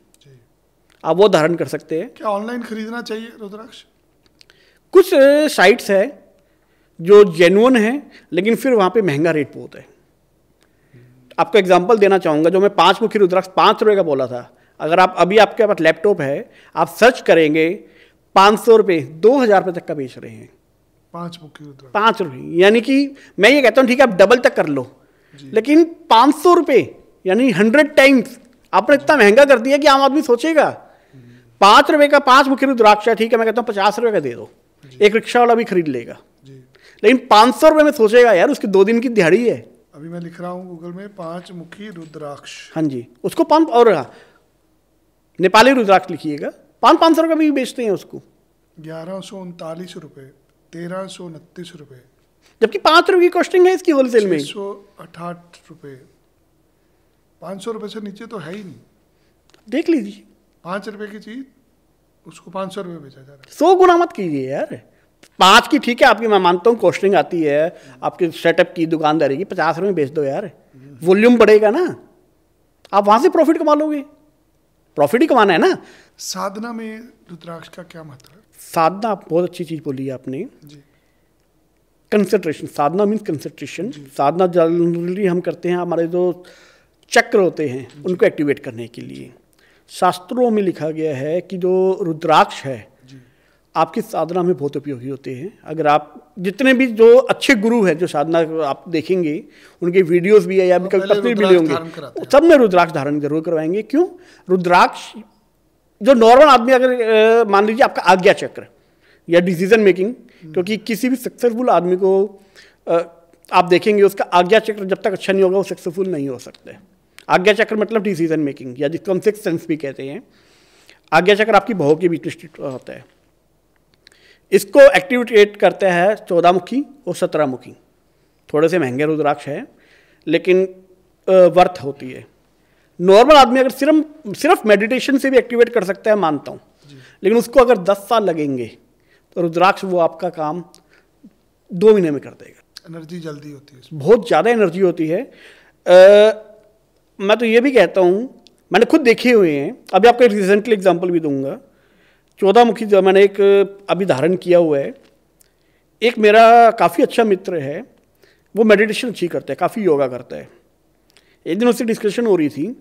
S2: आप वो धारण कर सकते हैं।
S1: क्या ऑनलाइन खरीदना चाहिए रुद्राक्ष?
S2: कुछ साइट्स है जो जेन्युइन है, लेकिन फिर वहाँ पे महंगा रेट बहुत है। आपको एग्जांपल देना चाहूँगा, जो मैं 5 मुखी रुद्राक्ष 5 रुपये का बोला था, अगर आप अभी आपके पास लैपटॉप है, आप सर्च करेंगे 500 रुपये 2000 रुपये तक का बेच रहे हैं
S1: 5 मुखी रुद्राक्ष,
S2: 5 रुपये। यानी कि मैं ये कहता हूँ ठीक है आप डबल तक कर लो, लेकिन 500 रुपये यानी 100 टाइम्स आपने इतना महंगा कर दिया कि आम आदमी सोचेगा 5 रुपये का 5 मुखी रुद्राक्ष है, ठीक है मैं कहता हूँ 50 रुपये का दे दो, एक रिक्शा वाला भी खरीद लेगा। लेकिन 500 रुपये में सोचेगा यार उसकी 2 दिन की दिहाड़ी है।
S1: अभी मैं लिख रहा हूँ गूगल में 5 मुखी रुद्राक्ष।
S2: हाँ जी, उसको 5 और नेपाली रुद्राक्ष लिखिएगा, 500 रुपये भी बेचते हैं उसको,
S1: 1139 रुपये, 1329 रुपये,
S2: जबकि 5 रुपये की कॉस्टिंग है इसकी होलसेल में।
S1: 668 रुपये, 500 रुपये से नीचे तो है ही नहीं।
S2: देख लीजिए
S1: 5 रुपये की चीज उसको 500 रुपये बेचा जा रहा है।
S2: 100 गुना मत कीजिए यार। 5 की ठीक है आपकी, मैं मानता हूँ कॉस्टिंग आती है आपके सेटअप की, दुकानदारी की, 50 रुपये में बेच दो यार, वॉल्यूम बढ़ेगा ना, आप वहाँ से प्रॉफिट कमा लोगे, प्रॉफिट ही कमाना है ना।
S1: साधना में रुद्राक्ष का क्या महत्व है?
S2: साधना, बहुत अच्छी चीज़ बोली है आपने जी। कंसंट्रेशन, साधना मीन्स कंसंट्रेशन। साधना जनरली हम करते हैं हमारे जो चक्र होते हैं उनको एक्टिवेट करने के लिए। शास्त्रों में लिखा गया है कि जो रुद्राक्ष है आपकी साधना में बहुत उपयोगी होते हैं। अगर आप जितने भी जो अच्छे गुरु हैं जो साधना आप देखेंगे, उनके वीडियोस भी है या कभी तस्वीर भी होंगे, सब में रुद्राक्ष धारण जरूर करवाएंगे। क्यों? रुद्राक्ष जो नॉर्मल आदमी, अगर मान लीजिए आपका आज्ञा चक्र या डिसीजन मेकिंग, क्योंकि किसी भी सक्सेसफुल आदमी को आप देखेंगे उसका आज्ञा चक्र जब तक अच्छा नहीं होगा वो सक्सेसफुल नहीं हो सकते। आज्ञा चक्र मतलब डिसीजन मेकिंग, या जिसको हम सिक्स्थ सेंस भी कहते हैं। आज्ञा चक्र आपकी भौं के बीच में स्थित होता है। इसको एक्टिवेट करता है 14 मुखी और 17 मुखी। थोड़े से महंगे रुद्राक्ष है लेकिन वर्थ होती है। नॉर्मल आदमी अगर सिर्फ मेडिटेशन से भी एक्टिवेट कर सकता है, मानता हूँ, लेकिन उसको अगर 10 साल लगेंगे तो रुद्राक्ष वो आपका काम 2 महीने में कर देगा।
S1: एनर्जी जल्दी होती है,
S2: बहुत ज़्यादा एनर्जी होती है। मैं तो ये भी कहता हूँ, मैंने खुद देखे हुए हैं। अभी आपको एक रिसेंटली एग्जांपल भी दूंगा। 14 मुखी जो मैंने एक अभी धारण किया हुआ है। एक मेरा काफ़ी अच्छा मित्र है, वो मेडिटेशन अच्छी करता है, काफ़ी योगा करता है। एक दिन उससे डिस्कशन हो रही थी,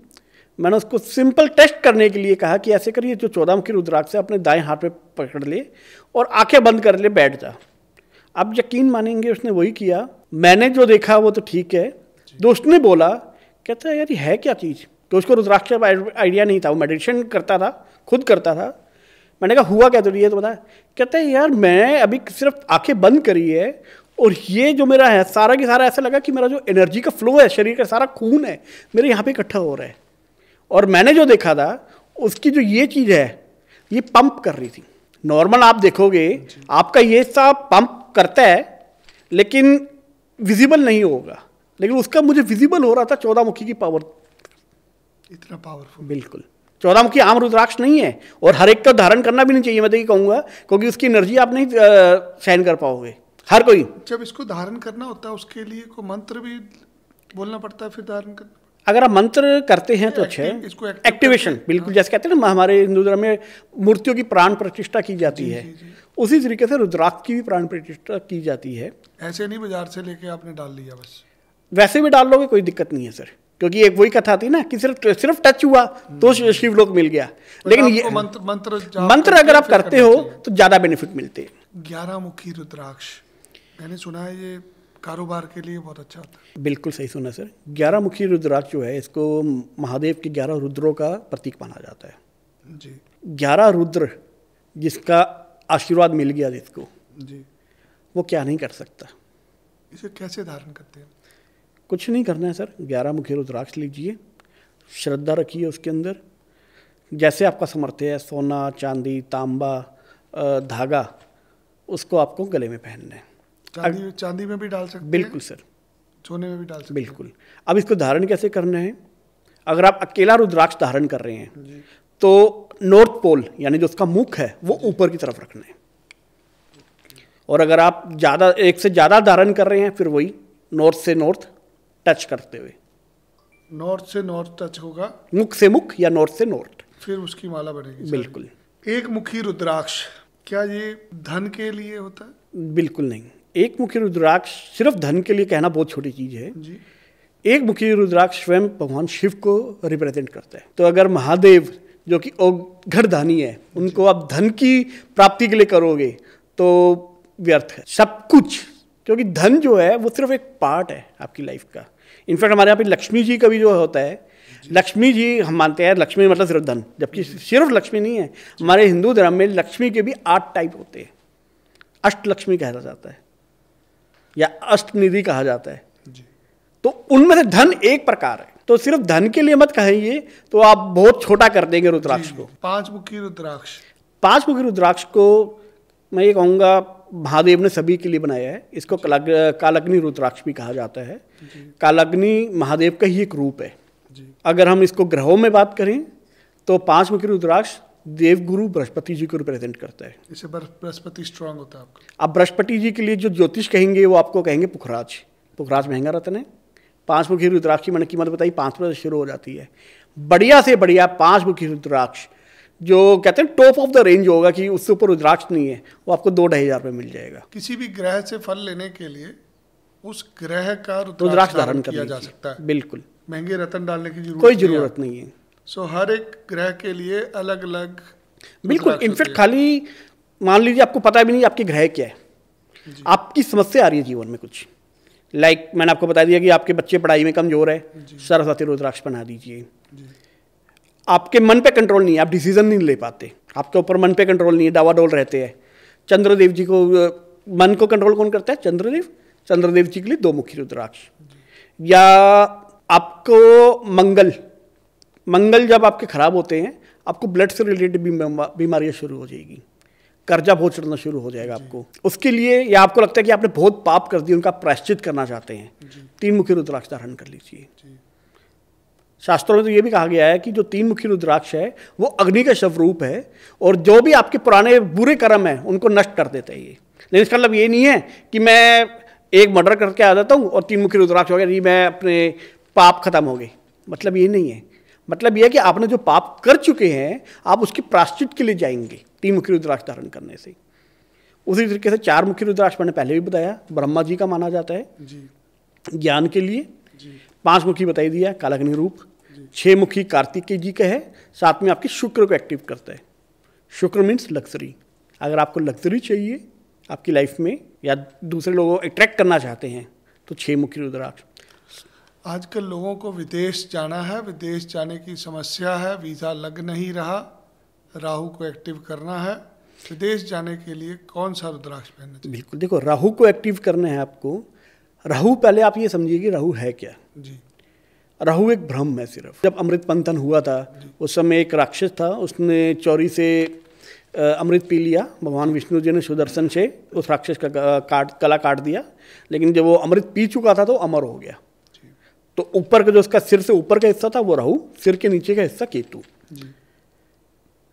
S2: मैंने उसको सिंपल टेस्ट करने के लिए कहा कि ऐसे करिए, जो 14 मुखी रुद्राक्ष है अपने दाएं हाथ में पकड़ ले और आंखें बंद कर ले, बैठ जा। आप यकीन मानेंगे उसने वही किया। मैंने जो देखा वो तो ठीक है, दोस्त ने बोला, कहता है यार ये है क्या चीज़, तो उसको रुद्राक्ष का आइडिया नहीं था, वो मेडिटेशन करता था, खुद करता था। मैंने कहा हुआ क्या, तो ये तो बता। कहता है यार मैं अभी सिर्फ आंखें बंद करी है और ये जो मेरा है सारा की सारा ऐसा लगा कि मेरा जो एनर्जी का फ्लो है, शरीर का सारा खून है मेरे यहाँ पे इकट्ठा हो रहा है। और मैंने जो देखा था उसकी जो ये चीज़ है ये पंप कर रही थी। नॉर्मल आप देखोगे आपका ये सब पंप करता है लेकिन विजिबल नहीं होगा, लेकिन उसका मुझे विजिबल हो रहा था 14 मुखी की पावर।
S1: इतना पावरफुल,
S2: बिल्कुल। 14 मुखी आम रुद्राक्ष नहीं है और हर एक का धारण करना भी नहीं चाहिए, मैं तो ये कहूँगा, क्योंकि उसकी एनर्जी आप नहीं सहन कर पाओगे। हर कोई
S1: जब इसको धारण करना होता है उसके लिए कोई मंत्र भी बोलना पड़ता है, फिर धारण करना।
S2: अगर आप मंत्र करते हैं तो अच्छा है। एक्टिवेशन, बिल्कुल, जैसे कहते हैं ना हमारे हिंदू धर्म में मूर्तियों की प्राण प्रतिष्ठा की जाती है, उसी तरीके से रुद्राक्ष की भी प्राण प्रतिष्ठा की जाती है।
S1: ऐसे नहीं बाजार से लेके आपने डाल लिया बस,
S2: वैसे भी डाल लोगे कोई दिक्कत नहीं है सर, क्योंकि एक वही कथा थी ना कि सिर्फ टच हुआ तो शिवलोक मिल गया। लेकिन ये मंत्र अगर आप करते हो तो ज्यादा बेनिफिट मिलते हैं।
S1: 11 मुखी रुद्राक्ष मैंने सुना है ये कारोबार के लिए बहुत अच्छा होता है।
S2: बिल्कुल सही सुना सर। 11 मुखी रुद्राक्ष जो है इसको महादेव के 11 रुद्रों का प्रतीक माना जाता है
S1: जी।
S2: 11 रुद्र जिसका आशीर्वाद मिल गया जिसको
S1: जी,
S2: वो क्या नहीं कर सकता।
S1: इसे कैसे धारण करते हैं?
S2: कुछ नहीं करना है सर, 11 मुखी रुद्राक्ष लीजिए, श्रद्धा रखिए उसके अंदर, जैसे आपका सामर्थ्य है, सोना चांदी तांबा धागा, उसको आपको गले में पहनना है।
S1: चांदी में भी डाल सकते हैं?
S2: बिल्कुल सर,
S1: सोने में भी डाल सकते हैं?
S2: बिल्कुल। अब इसको धारण कैसे करना है? अगर आप अकेला रुद्राक्ष धारण कर रहे हैं तो नॉर्थ पोल यानी जो उसका मुख है वो ऊपर की तरफ रखना है, और अगर आप ज़्यादा एक से ज़्यादा धारण कर रहे हैं फिर वही नॉर्थ से नॉर्थ टच करते हुए।
S1: नॉर्थ से नॉर्थ टच होगा,
S2: मुख से मुख या नॉर्थ से नॉर्थ,
S1: फिर उसकी माला बनेगी।
S2: बिल्कुल।
S1: एक मुखी रुद्राक्ष क्या ये धन के लिए होता है?
S2: बिल्कुल नहीं। एक मुखी रुद्राक्ष सिर्फ धन के लिए कहना बहुत छोटी चीज़ है
S1: जी।
S2: एक मुखी रुद्राक्ष स्वयं भगवान शिव को रिप्रेजेंट करता है। तो अगर महादेव जो कि घरधानी है उनको आप धन की प्राप्ति के लिए करोगे तो व्यर्थ है सब कुछ, क्योंकि धन जो है वो सिर्फ एक पार्ट है आपकी लाइफ का। इनफैक्ट हमारे यहाँ पे लक्ष्मी जी का भी जो होता है, लक्ष्मी जी हम मानते हैं लक्ष्मी मतलब सिर्फ धन, जबकि सिर्फ लक्ष्मी नहीं है। हमारे हिंदू धर्म में लक्ष्मी के भी 8 टाइप होते हैं। अष्ट लक्ष्मी कहा जाता है या अष्टनिधि कहा जाता है
S1: जी।
S2: तो उनमें से धन एक प्रकार है, तो सिर्फ धन के लिए मत कहेंगे तो आप बहुत छोटा कर देंगे रुद्राक्ष को।
S1: 5 मुखी रुद्राक्ष,
S2: 5 मुखी रुद्राक्ष को मैं ये कहूँगा महादेव ने सभी के लिए बनाया है। इसको कालाग्नि रुद्राक्ष भी कहा जाता है। कालाग्नि महादेव का ही एक रूप है
S1: जी।
S2: अगर हम इसको ग्रहों में बात करें तो 5 मुखी रुद्राक्ष देवगुरु बृहस्पति जी को रिप्रेजेंट करता है।
S1: इसे बृहस्पति स्ट्रांग होता है आपका।
S2: अब बृहस्पति जी के लिए जो ज्योतिष कहेंगे वो आपको कहेंगे पुखराज। पुखराज महंगा रत्न है। 5 मुखी रुद्राक्ष की मैंने कीमत बताई 5 शुरू हो जाती है। बढ़िया से बढ़िया 5 मुखी रुद्राक्ष जो कहते हैं टॉप ऑफ द रेंज होगा कि उससे ऊपर रुद्राक्ष नहीं है, वो आपको 2-2,500 रुपये मिल जाएगा।
S1: किसी भी ग्रह से फल लेने के लिए उस ग्रह का
S2: रुद्राक्ष धारण
S1: किया जा सकता है।
S2: बिल्कुल,
S1: महंगे रत्न डालने की
S2: कोई जरूरत नहीं है।
S1: सो हर एक ग्रह के लिए अलग अलग,
S2: बिल्कुल। इनफैक्ट खाली मान लीजिए आपको पता भी नहीं आपके ग्रह क्या है, आपकी समस्या आ रही है जीवन में कुछ, लाइक मैंने आपको बता दिया कि आपके बच्चे पढ़ाई में कमजोर है, सरस्वती रुद्राक्ष बना दीजिए। आपके मन पे कंट्रोल नहीं है, आप डिसीजन नहीं ले पाते, आपके ऊपर मन पे कंट्रोल नहीं है, डावाडोल रहते हैं। चंद्रदेव जी को मन को कंट्रोल कौन करता है? चंद्रदेव। चंद्रदेव जी के लिए 2 मुखी रुद्राक्ष। या आपको मंगल जब आपके खराब होते हैं, आपको ब्लड से रिलेटेड बीमारियां शुरू हो जाएगी, कर्जा बहुत चढ़ना शुरू हो जाएगा आपको। उसके लिए, या आपको लगता है कि आपने बहुत पाप कर दिए, उनका प्रायश्चित करना चाहते हैं, 3 मुखी रुद्राक्ष धारण कर लीजिए। शास्त्रों में तो ये भी कहा गया है कि जो 3 मुखी रुद्राक्ष है वो अग्नि का स्वरूप है, और जो भी आपके पुराने बुरे कर्म हैं उनको नष्ट कर देता है ये। लेकिन इसका मतलब ये नहीं है कि मैं एक मर्डर करके आ जाता हूँ और 3 मुखी रुद्राक्ष हो गया, जी मैं अपने पाप खत्म हो गए, मतलब ये नहीं है। मतलब यह है कि आपने जो पाप कर चुके हैं आप उसके प्रायश्चित के लिए जाएंगे 3 मुखी रुद्राक्ष धारण करने से। उसी तरीके से 4 मुखी रुद्राक्ष मैंने पहले भी बताया, ब्रह्मा जी का माना जाता है ज्ञान के लिए। 5 मुखी बताई दिया, कालाग्नि रूप। 6 मुखी कार्तिकेय जी का है, साथ में आपके शुक्र को एक्टिव करता है। शुक्र मीन्स लग्जरी। अगर आपको लग्जरी चाहिए आपकी लाइफ में, या दूसरे लोगों को अट्रैक्ट करना चाहते हैं, तो 6 मुखी रुद्राक्ष।
S1: आजकल लोगों को विदेश जाना है, विदेश जाने की समस्या है, वीज़ा लग नहीं रहा, राहु को एक्टिव करना है, विदेश जाने के लिए कौन सा रुद्राक्ष पहनना चाहिए?
S2: बिल्कुल, देखो राहु को एक्टिव करना है आपको। राहु, पहले आप ये समझिए कि राहु है क्या।
S1: जी।
S2: राहु एक भ्रम है सिर्फ। जब अमृत मंथन हुआ था उस समय एक राक्षस था, उसने चोरी से अमृत पी लिया। भगवान विष्णु जी ने सुदर्शन से उस राक्षस का गला काट दिया, लेकिन जब वो अमृत पी चुका था तो अमर हो गया। तो ऊपर का जो उसका सिर से ऊपर का हिस्सा था वो राहु, सिर के नीचे का हिस्सा केतु।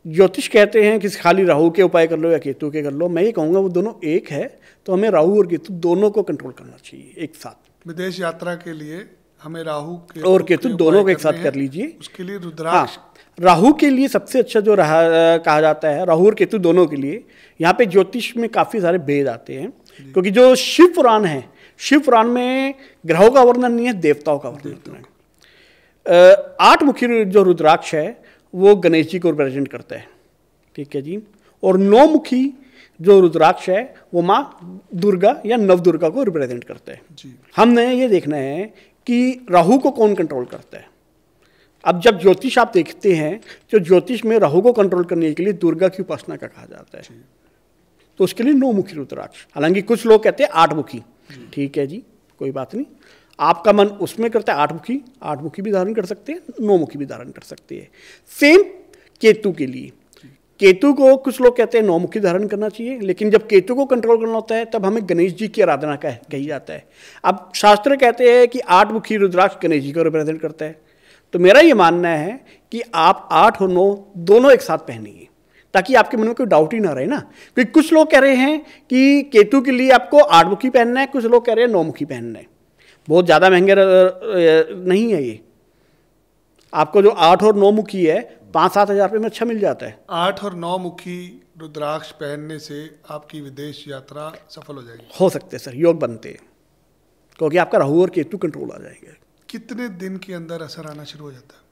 S2: ज्योतिष कहते हैं कि खाली राहु के उपाय कर लो या केतु के कर लो। मैं ये कहूँगा वो दोनों एक है, तो हमें राहु और केतु दोनों को कंट्रोल करना चाहिए एक साथ।
S1: विदेश यात्रा के लिए हमें राहु
S2: और केतु दोनों को एक साथ कर लीजिए।
S1: उसके लिए रुद्राक्ष,
S2: राहु के लिए सबसे अच्छा जो कहा जाता है, राहु और केतु दोनों के लिए, यहाँ पे ज्योतिष में काफ़ी सारे भेद आते हैं, क्योंकि जो शिव पुराण है, शिव पुराण में ग्रहों का वर्णन नहीं है, देवताओं का वर्णन है। 8 मुखी जो रुद्राक्ष है वो गणेश जी को रिप्रेजेंट करता है, ठीक है जी। और 9 मुखी जो रुद्राक्ष है वो माँ दुर्गा या नव दुर्गा को रिप्रेजेंट करता है जी। हमने ये देखना है कि राहु को कौन कंट्रोल करता है। अब जब ज्योतिष आप देखते हैं तो ज्योतिष में राहु को कंट्रोल करने के लिए दुर्गा की उपासना का कहा जाता है, तो उसके लिए 9 मुखी रुद्राक्ष। हालांकि कुछ लोग कहते हैं 8 मुखी, ठीक है जी, कोई बात नहीं, आपका मन उसमें करता है 8 मुखी भी धारण कर सकते हैं, 9 मुखी भी धारण कर सकते हैं। सेम केतु के लिए, केतु को कुछ लोग कहते हैं 9 मुखी धारण करना चाहिए, लेकिन जब केतु को कंट्रोल करना होता है तब हमें गणेश जी की आराधना का कही जाता है। अब शास्त्र कहते हैं कि 8 मुखी रुद्राक्ष गणेश जी को रिप्रेजेंट करता है, तो मेरा ये मानना है कि आप 8 और 9 दोनों एक साथ पहनिए, ताकि आपके मन में कोई डाउट ही ना रहे ना। क्योंकि कुछ लोग कह रहे हैं कि केतु के लिए आपको 8 मुखी पहनना है, कुछ लोग कह रहे हैं 9 मुखी पहनना है। बहुत ज़्यादा महंगे नहीं है ये, आपको जो 8 और 9 मुखी है 5-7 हज़ार रुपये में अच्छा मिल जाता है।
S1: 8 और 9 मुखी रुद्राक्ष पहनने से आपकी विदेश यात्रा सफल हो जाएगी?
S2: हो सकते सर, योग बनते हैं, क्योंकि आपका राहु और केतु कंट्रोल आ जाएंगे।
S1: कितने दिन के अंदर असर आना शुरू हो जाता है?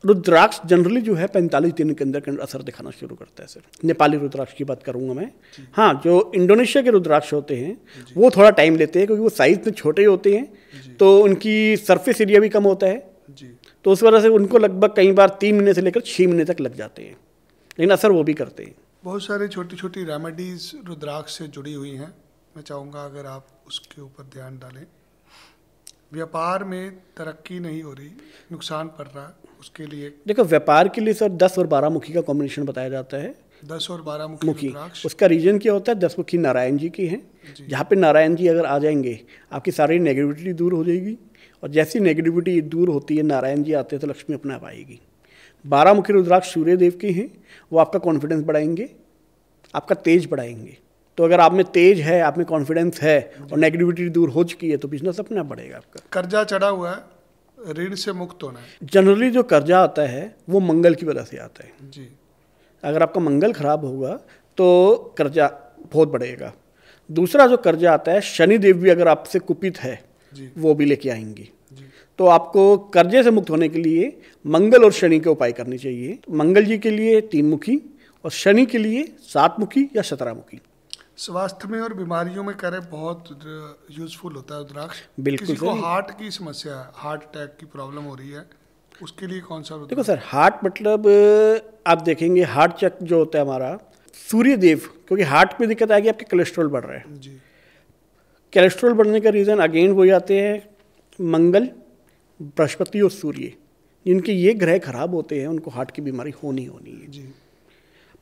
S2: रुद्राक्ष जनरली जो है 45 दिन के अंदर असर दिखाना शुरू करता है सर। नेपाली रुद्राक्ष की बात करूंगा मैं। हाँ, जो इंडोनेशिया के रुद्राक्ष होते हैं वो थोड़ा टाइम लेते हैं, क्योंकि वो साइज में छोटे होते हैं, तो उनकी सरफेस एरिया भी कम होता है जी। तो उस वजह से उनको लगभग कई बार 3 महीने से लेकर 6 महीने तक लग जाते हैं, लेकिन असर वो भी करते हैं।
S1: बहुत सारी छोटी छोटी रेमेडीज रुद्राक्ष से जुड़ी हुई हैं, मैं चाहूँगा अगर आप उसके ऊपर ध्यान डालें। व्यापार में तरक्की नहीं हो रही, नुकसान पड़ रहा है, उसके लिए
S2: देखो व्यापार के लिए सर 10 और 12 मुखी का कॉम्बिनेशन बताया जाता है।
S1: 10 और 12 मुखी,
S2: उसका रीजन क्या होता है? 10 मुखी नारायण जी की हैं, जहाँ पे नारायण जी अगर आ जाएंगे आपकी सारी नेगेटिविटी दूर हो जाएगी, और जैसी नेगेटिविटी दूर होती है नारायण जी आते हैं तो लक्ष्मी अपने आप आएगी। 12 मुखी रुद्राक्ष सूर्य देव के हैं, वो आपका कॉन्फिडेंस बढ़ाएंगे, आपका तेज बढ़ाएंगे। तो अगर आप में तेज है, आप में कॉन्फिडेंस है और नेगेटिविटी दूर हो चुकी है तो बिजनेस अपने आप बढ़ेगा आपका।
S1: कर्जा चढ़ा हुआ है, ऋण से मुक्त होना है।
S2: जनरली जो कर्जा आता है वो मंगल की वजह से आता है
S1: जी।
S2: अगर आपका मंगल खराब होगा तो कर्जा बहुत बढ़ेगा। दूसरा जो कर्जा आता है, शनि देव भी अगर आपसे कुपित है वो भी लेके आएंगी। तो आपको कर्जे से मुक्त होने के लिए मंगल और शनि के उपाय करने चाहिए। मंगल जी के लिए 3 मुखी और शनि के लिए 7 मुखी या 17 मुखी।
S1: स्वास्थ्य में और बीमारियों में करे बहुत यूजफुल होता है रुद्राक्ष।
S2: बिल्कुल।
S1: किसी को हार्ट की समस्या है, हार्ट अटैक की प्रॉब्लम हो रही है, उसके लिए कौन सा रुद्राक्ष?
S2: देखो सर, हार्ट मतलब आप देखेंगे हार्ट चक्र जो होता है हमारा, सूर्य देव, क्योंकि हार्ट में दिक्कत आएगी आपके कोलेस्ट्रॉल बढ़ रहा है
S1: जी।
S2: कोलेस्ट्रॉल बढ़ने का रीज़न अगेन वही आते हैं मंगल, बृहस्पति और सूर्य। जिनके ये ग्रह खराब होते हैं उनको हार्ट की बीमारी होनी है
S1: जी।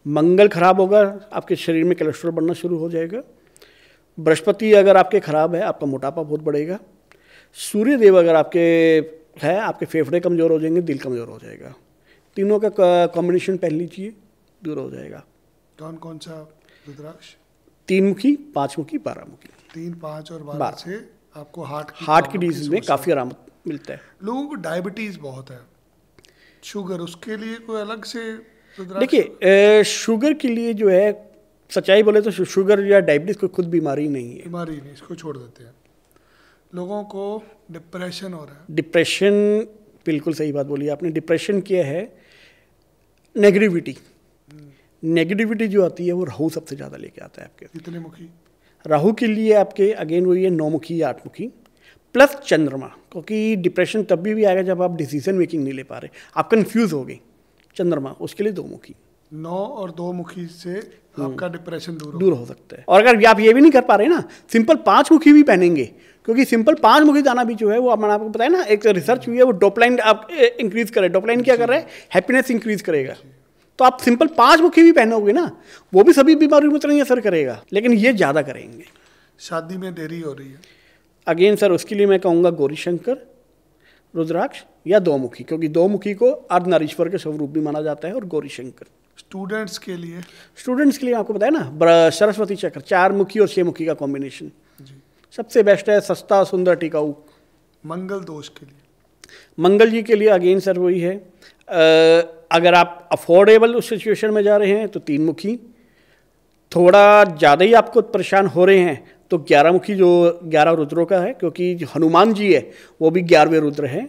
S2: मंगल खराब होगा, आपके शरीर में कोलेस्ट्रॉल बढ़ना शुरू हो जाएगा। बृहस्पति अगर आपके खराब है, आपका मोटापा बहुत बढ़ेगा। सूर्य देव अगर आपके है, आपके फेफड़े कमज़ोर हो जाएंगे, दिल कमज़ोर हो जाएगा। तीनों का कॉम्बिनेशन पहन लीजिए, दूर हो जाएगा।
S1: कौन कौन सा रुद्राक्ष?
S2: 3 मुखी, 5 मुखी, 12 मुखी।
S1: 3, 5 और 12 से आपको हार्ट की
S2: डिजीज में काफ़ी आराम मिलता है।
S1: लोगों को डायबिटीज़ बहुत है, शुगर, उसके लिए कोई अलग से रुद्राक्ष?
S2: देखिए शुगर के लिए जो है, सच्चाई बोले तो शुगर या डायबिटीज़ कोई खुद बीमारी नहीं है।
S1: बीमारी नहीं, इसको छोड़ देते हैं। लोगों को डिप्रेशन हो रहा है।
S2: डिप्रेशन, बिल्कुल सही बात बोली आपने। डिप्रेशन क्या है? नेगेटिविटी। नेगेटिविटी जो आती है वो राहु सबसे ज़्यादा लेके आता है आपके।
S1: कितने मुखी?
S2: राहु के लिए आपके अगेन वही है 9 मुखी या 8 मुखी प्लस चंद्रमा, क्योंकि डिप्रेशन तब भी आएगा जब आप डिसीजन मेकिंग नहीं ले पा रहे, आप कंफ्यूज हो गए। चंद्रमा, उसके लिए 2 मुखी।
S1: 9 और 2 मुखी से आपका डिप्रेशन दूर
S2: हो सकता है। और अगर आप ये भी नहीं कर पा रहे ना, सिंपल 5 मुखी भी पहनेंगे, क्योंकि सिंपल 5 मुखी दाना भी जो है वो मैंने आपको बताया ना, एक रिसर्च हुई है, वो डोपामाइन आप इंक्रीज करे। डोपामाइन क्या कर रहा है? हैप्पीनेस इंक्रीज करेगा। तो आप सिंपल 5 मुखी भी पहनोगे ना, वो भी सभी बीमारियों में तो नहीं असर करेगा, लेकिन ये ज़्यादा करेंगे।
S1: शादी में देरी हो रही है,
S2: अगेन सर उसके लिए मैं कहूँगा गौरी शंकर रुद्राक्ष या 2 मुखी, क्योंकि 2 मुखी को अर्धनारीश्वर के स्वरूप भी माना जाता है, और गौरी शंकर।
S1: स्टूडेंट्स के लिए?
S2: स्टूडेंट्स के लिए आपको बताया ना, सरस्वती चक्र 4 मुखी और 6 मुखी का कॉम्बिनेशन सबसे बेस्ट है, सस्ता, सुंदर, टिकाऊ।
S1: मंगल दोष के लिए?
S2: मंगल जी के लिए अगेन सर वही है, अगर आप अफोर्डेबल उस सिचुएशन में जा रहे हैं तो 3 मुखी, थोड़ा ज़्यादा ही आपको परेशान हो रहे हैं तो 11 मुखी, जो 11 रुद्रों का है, क्योंकि जो हनुमान जी है वो भी 11वें रुद्र हैं।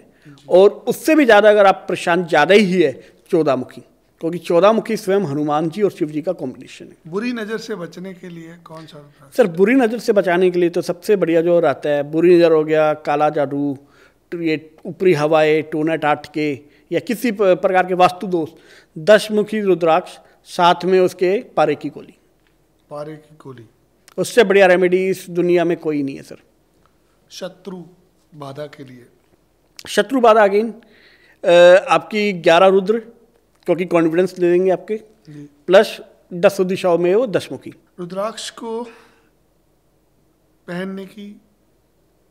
S2: और उससे भी ज़्यादा अगर आप परेशान ज़्यादा ही है 14 मुखी, क्योंकि 14 मुखी स्वयं हनुमान जी और शिव जी का कॉम्बिनेशन है।
S1: बुरी नज़र से बचने के लिए कौन सा होता है?
S2: सर बुरी नज़र से बचाने के लिए तो सबसे बढ़िया जो रहता है, बुरी नज़र हो गया, काला जादू, ये ऊपरी हवाएं, टोना टाट के, या किसी प्रकार के वास्तु दोष, 10 मुखी रुद्राक्ष, साथ में उसके पारे की गोली।
S1: पारे की गोली,
S2: उससे बढ़िया रेमेडी इस दुनिया में कोई नहीं है सर।
S1: शत्रु बाधा के लिए?
S2: शत्रु बाधा अगेन आपकी 11 रुद्र, क्योंकि कॉन्फिडेंस दे देंगे आपके, प्लस 10 दिशाओं में वो 10 मुखी।
S1: रुद्राक्ष को पहनने की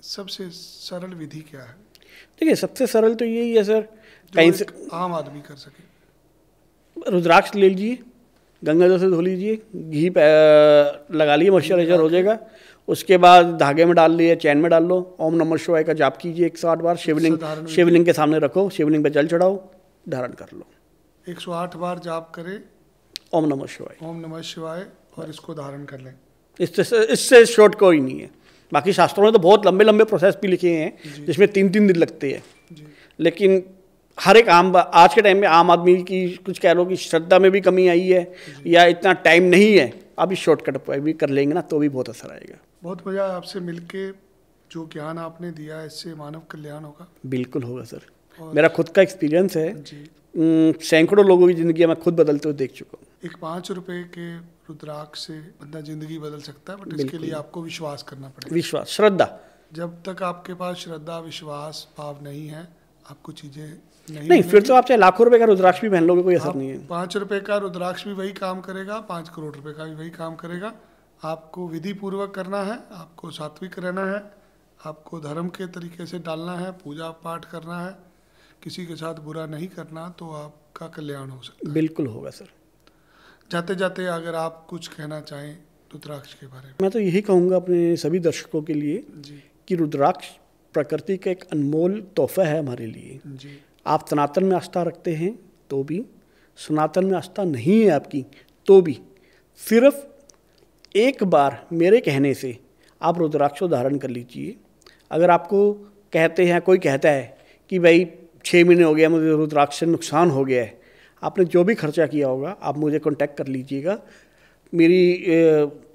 S1: सबसे सरल विधि क्या है?
S2: देखिए सबसे सरल तो यही है सर,
S1: कहीं से आम आदमी कर सके।
S2: रुद्राक्ष ले लीजिए, गंगा जल से धो लीजिए, घी लगा लिए, मॉइस्चराइजर हो जाएगा। उसके बाद धागे में डाल लिए, चैन में डाल लो, ओम नमः शिवाय का जाप कीजिए 108 बार। शिवलिंग के सामने रखो, शिवलिंग पे जल चढ़ाओ, धारण कर लो।
S1: 108 बार जाप करें
S2: ओम नमः शिवाय,
S1: ओम नमः शिवाय, और इसको धारण कर लें।
S2: इससे शॉर्ट कोई नहीं है। बाकी शास्त्रों में तो बहुत लंबे लंबे प्रोसेस भी लिखे हैं जिसमें 3-3 दिन लगते हैं, लेकिन हर एक आज के टाइम में आम आदमी की कुछ कह लो कि श्रद्धा में भी कमी आई है, या इतना टाइम नहीं है, अभी शॉर्टकट पर भी कर लेंगे ना तो भी बहुत असर आएगा।
S1: बहुत मजा आया आपसे मिलके, जो ज्ञान आपने दिया है इससे मानव कल्याण होगा।
S2: बिल्कुल होगा सर, मेरा खुद का एक्सपीरियंस है, सैकड़ों लोगों की जिंदगी मैं खुद बदलते हुए देख चुका हूँ।
S1: एक 5 रुपए के रुद्राक्ष से बंदा जिंदगी बदल सकता है, बट इसके लिए आपको विश्वास करना पड़ेगा।
S2: विश्वास, श्रद्धा।
S1: जब तक आपके पास श्रद्धा, विश्वास, भाव नहीं है, आपको चीजें
S2: नहीं फिर तो आप चाहे लाखों रुपए का रुद्राक्ष भी पहन लोगे, कोई असर नहीं है।
S1: 5 रुपए का रुद्राक्ष भी वही काम करेगा, 5 करोड़ रुपए का भी वही काम करेगा। आपको विधि पूर्वक करना है, आपको सात्विक रहना है, आपको धर्म के तरीके से डालना है, पूजा पाठ करना है, किसी के साथ बुरा नहीं करना, तो आपका कल्याण हो सकता है।
S2: बिल्कुल होगा सर।
S1: जाते जाते अगर आप कुछ कहना चाहें रुद्राक्ष के बारे में?
S2: मैं तो यही कहूँगा अपने सभी दर्शकों के लिए कि रुद्राक्ष प्रकृति का एक अनमोल तोहफा है हमारे लिए। आप सनातन में आस्था रखते हैं तो भी, सनातन में आस्था नहीं है आपकी तो भी, सिर्फ एक बार मेरे कहने से आप रुद्राक्ष को धारण कर लीजिए। अगर आपको कहते हैं, कोई कहता है कि भाई 6 महीने हो गया मुझे रुद्राक्ष से नुकसान हो गया है, आपने जो भी खर्चा किया होगा आप मुझे कांटेक्ट कर लीजिएगा। मेरी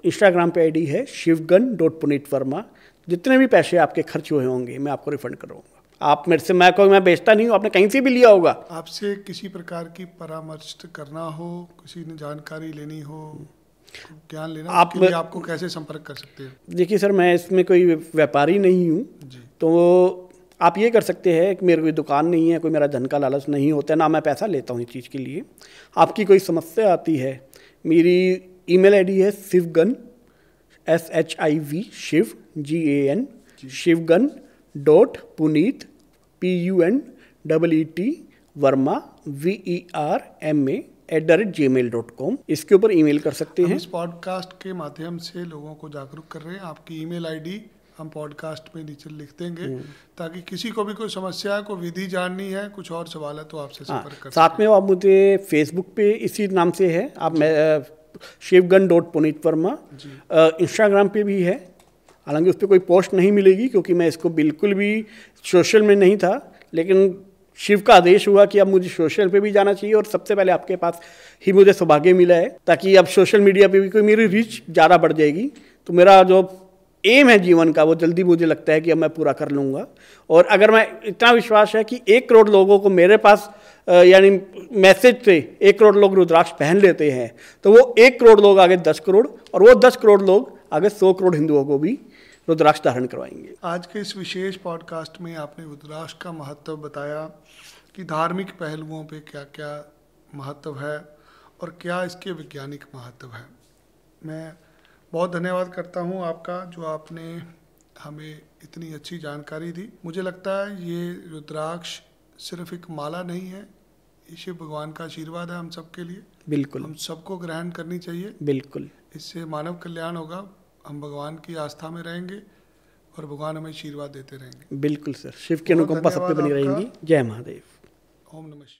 S2: इंस्टाग्राम पे आईडी है shivgan.punitverma। जितने भी पैसे आपके खर्च हुए होंगे मैं आपको रिफंड करूँगा। आप मेरे से, मैं बेचता नहीं हूँ, आपने कहीं से भी लिया होगा।
S1: आपसे किसी प्रकार की परामर्श करना हो, किसी ने जानकारी लेनी हो, ज्ञान लेना,
S2: आप
S1: उसके लिए आपको कैसे संपर्क कर सकते हैं?
S2: देखिए सर, मैं इसमें कोई व्यापारी नहीं हूँ, तो आप ये कर सकते हैं कि मेरी कोई दुकान नहीं है, कोई मेरा धन का लालच नहीं होता है, ना मैं पैसा लेता हूँ इस चीज़ के लिए। आपकी कोई समस्या आती है, मेरी ईमेल आईडी है शिवगन SHIV Shiv GAN शिवगन .puneet PUNEET Verma VERMA @gmail.com। इसके ऊपर ईमेल कर सकते
S1: हम
S2: हैं।
S1: इस पॉडकास्ट के माध्यम से लोगों को जागरूक कर रहे हैं। आपकी ईमेल आईडी हम पॉडकास्ट में नीचे लिख देंगे, ताकि किसी को भी कोई समस्या है, कोई विधि जाननी है, कुछ और सवाल है, तो आपसे संपर्क कर
S2: साथ में आप मुझे फेसबुक पे इसी नाम से है, आप शिवगन .puneet वर्मा, इंस्टाग्राम पे भी है। हालांकि उस पर कोई पोस्ट नहीं मिलेगी, क्योंकि मैं इसको बिल्कुल भी सोशल में नहीं था, लेकिन शिव का आदेश हुआ कि अब मुझे सोशल पे भी जाना चाहिए, और सबसे पहले आपके पास ही मुझे सौभाग्य मिला है, ताकि अब सोशल मीडिया पे भी कोई मेरी रीच ज़्यादा बढ़ जाएगी। तो मेरा जो एम है जीवन का, वो जल्दी मुझे लगता है कि अब मैं पूरा कर लूँगा। और अगर मैं, इतना विश्वास है कि 1 करोड़ लोगों को मेरे पास यानी मैसेज से 1 करोड़ लोग रुद्राक्ष पहन लेते हैं, तो वो 1 करोड़ लोग आगे 10 करोड़, और वो 10 करोड़ लोग आगे 100 करोड़ हिंदुओं को भी रुद्राक्ष धारण करवाएंगे।
S1: आज के इस विशेष पॉडकास्ट में आपने रुद्राक्ष का महत्व बताया कि धार्मिक पहलुओं पे क्या क्या महत्व है और क्या इसके वैज्ञानिक महत्व है। मैं बहुत धन्यवाद करता हूँ आपका, जो आपने हमें इतनी अच्छी जानकारी दी। मुझे लगता है ये रुद्राक्ष सिर्फ एक माला नहीं है, ये शिव भगवान का आशीर्वाद है हम सबके लिए।
S2: बिल्कुल,
S1: हम सबको ग्रहण करनी चाहिए।
S2: बिल्कुल,
S1: इससे मानव कल्याण होगा, हम भगवान की आस्था में रहेंगे और भगवान हमें आशीर्वाद देते रहेंगे।
S2: बिल्कुल सर, शिव की अनुकंपा सब पे बनी रहेंगी। जय महादेव।
S1: ओम नमः शिवाय।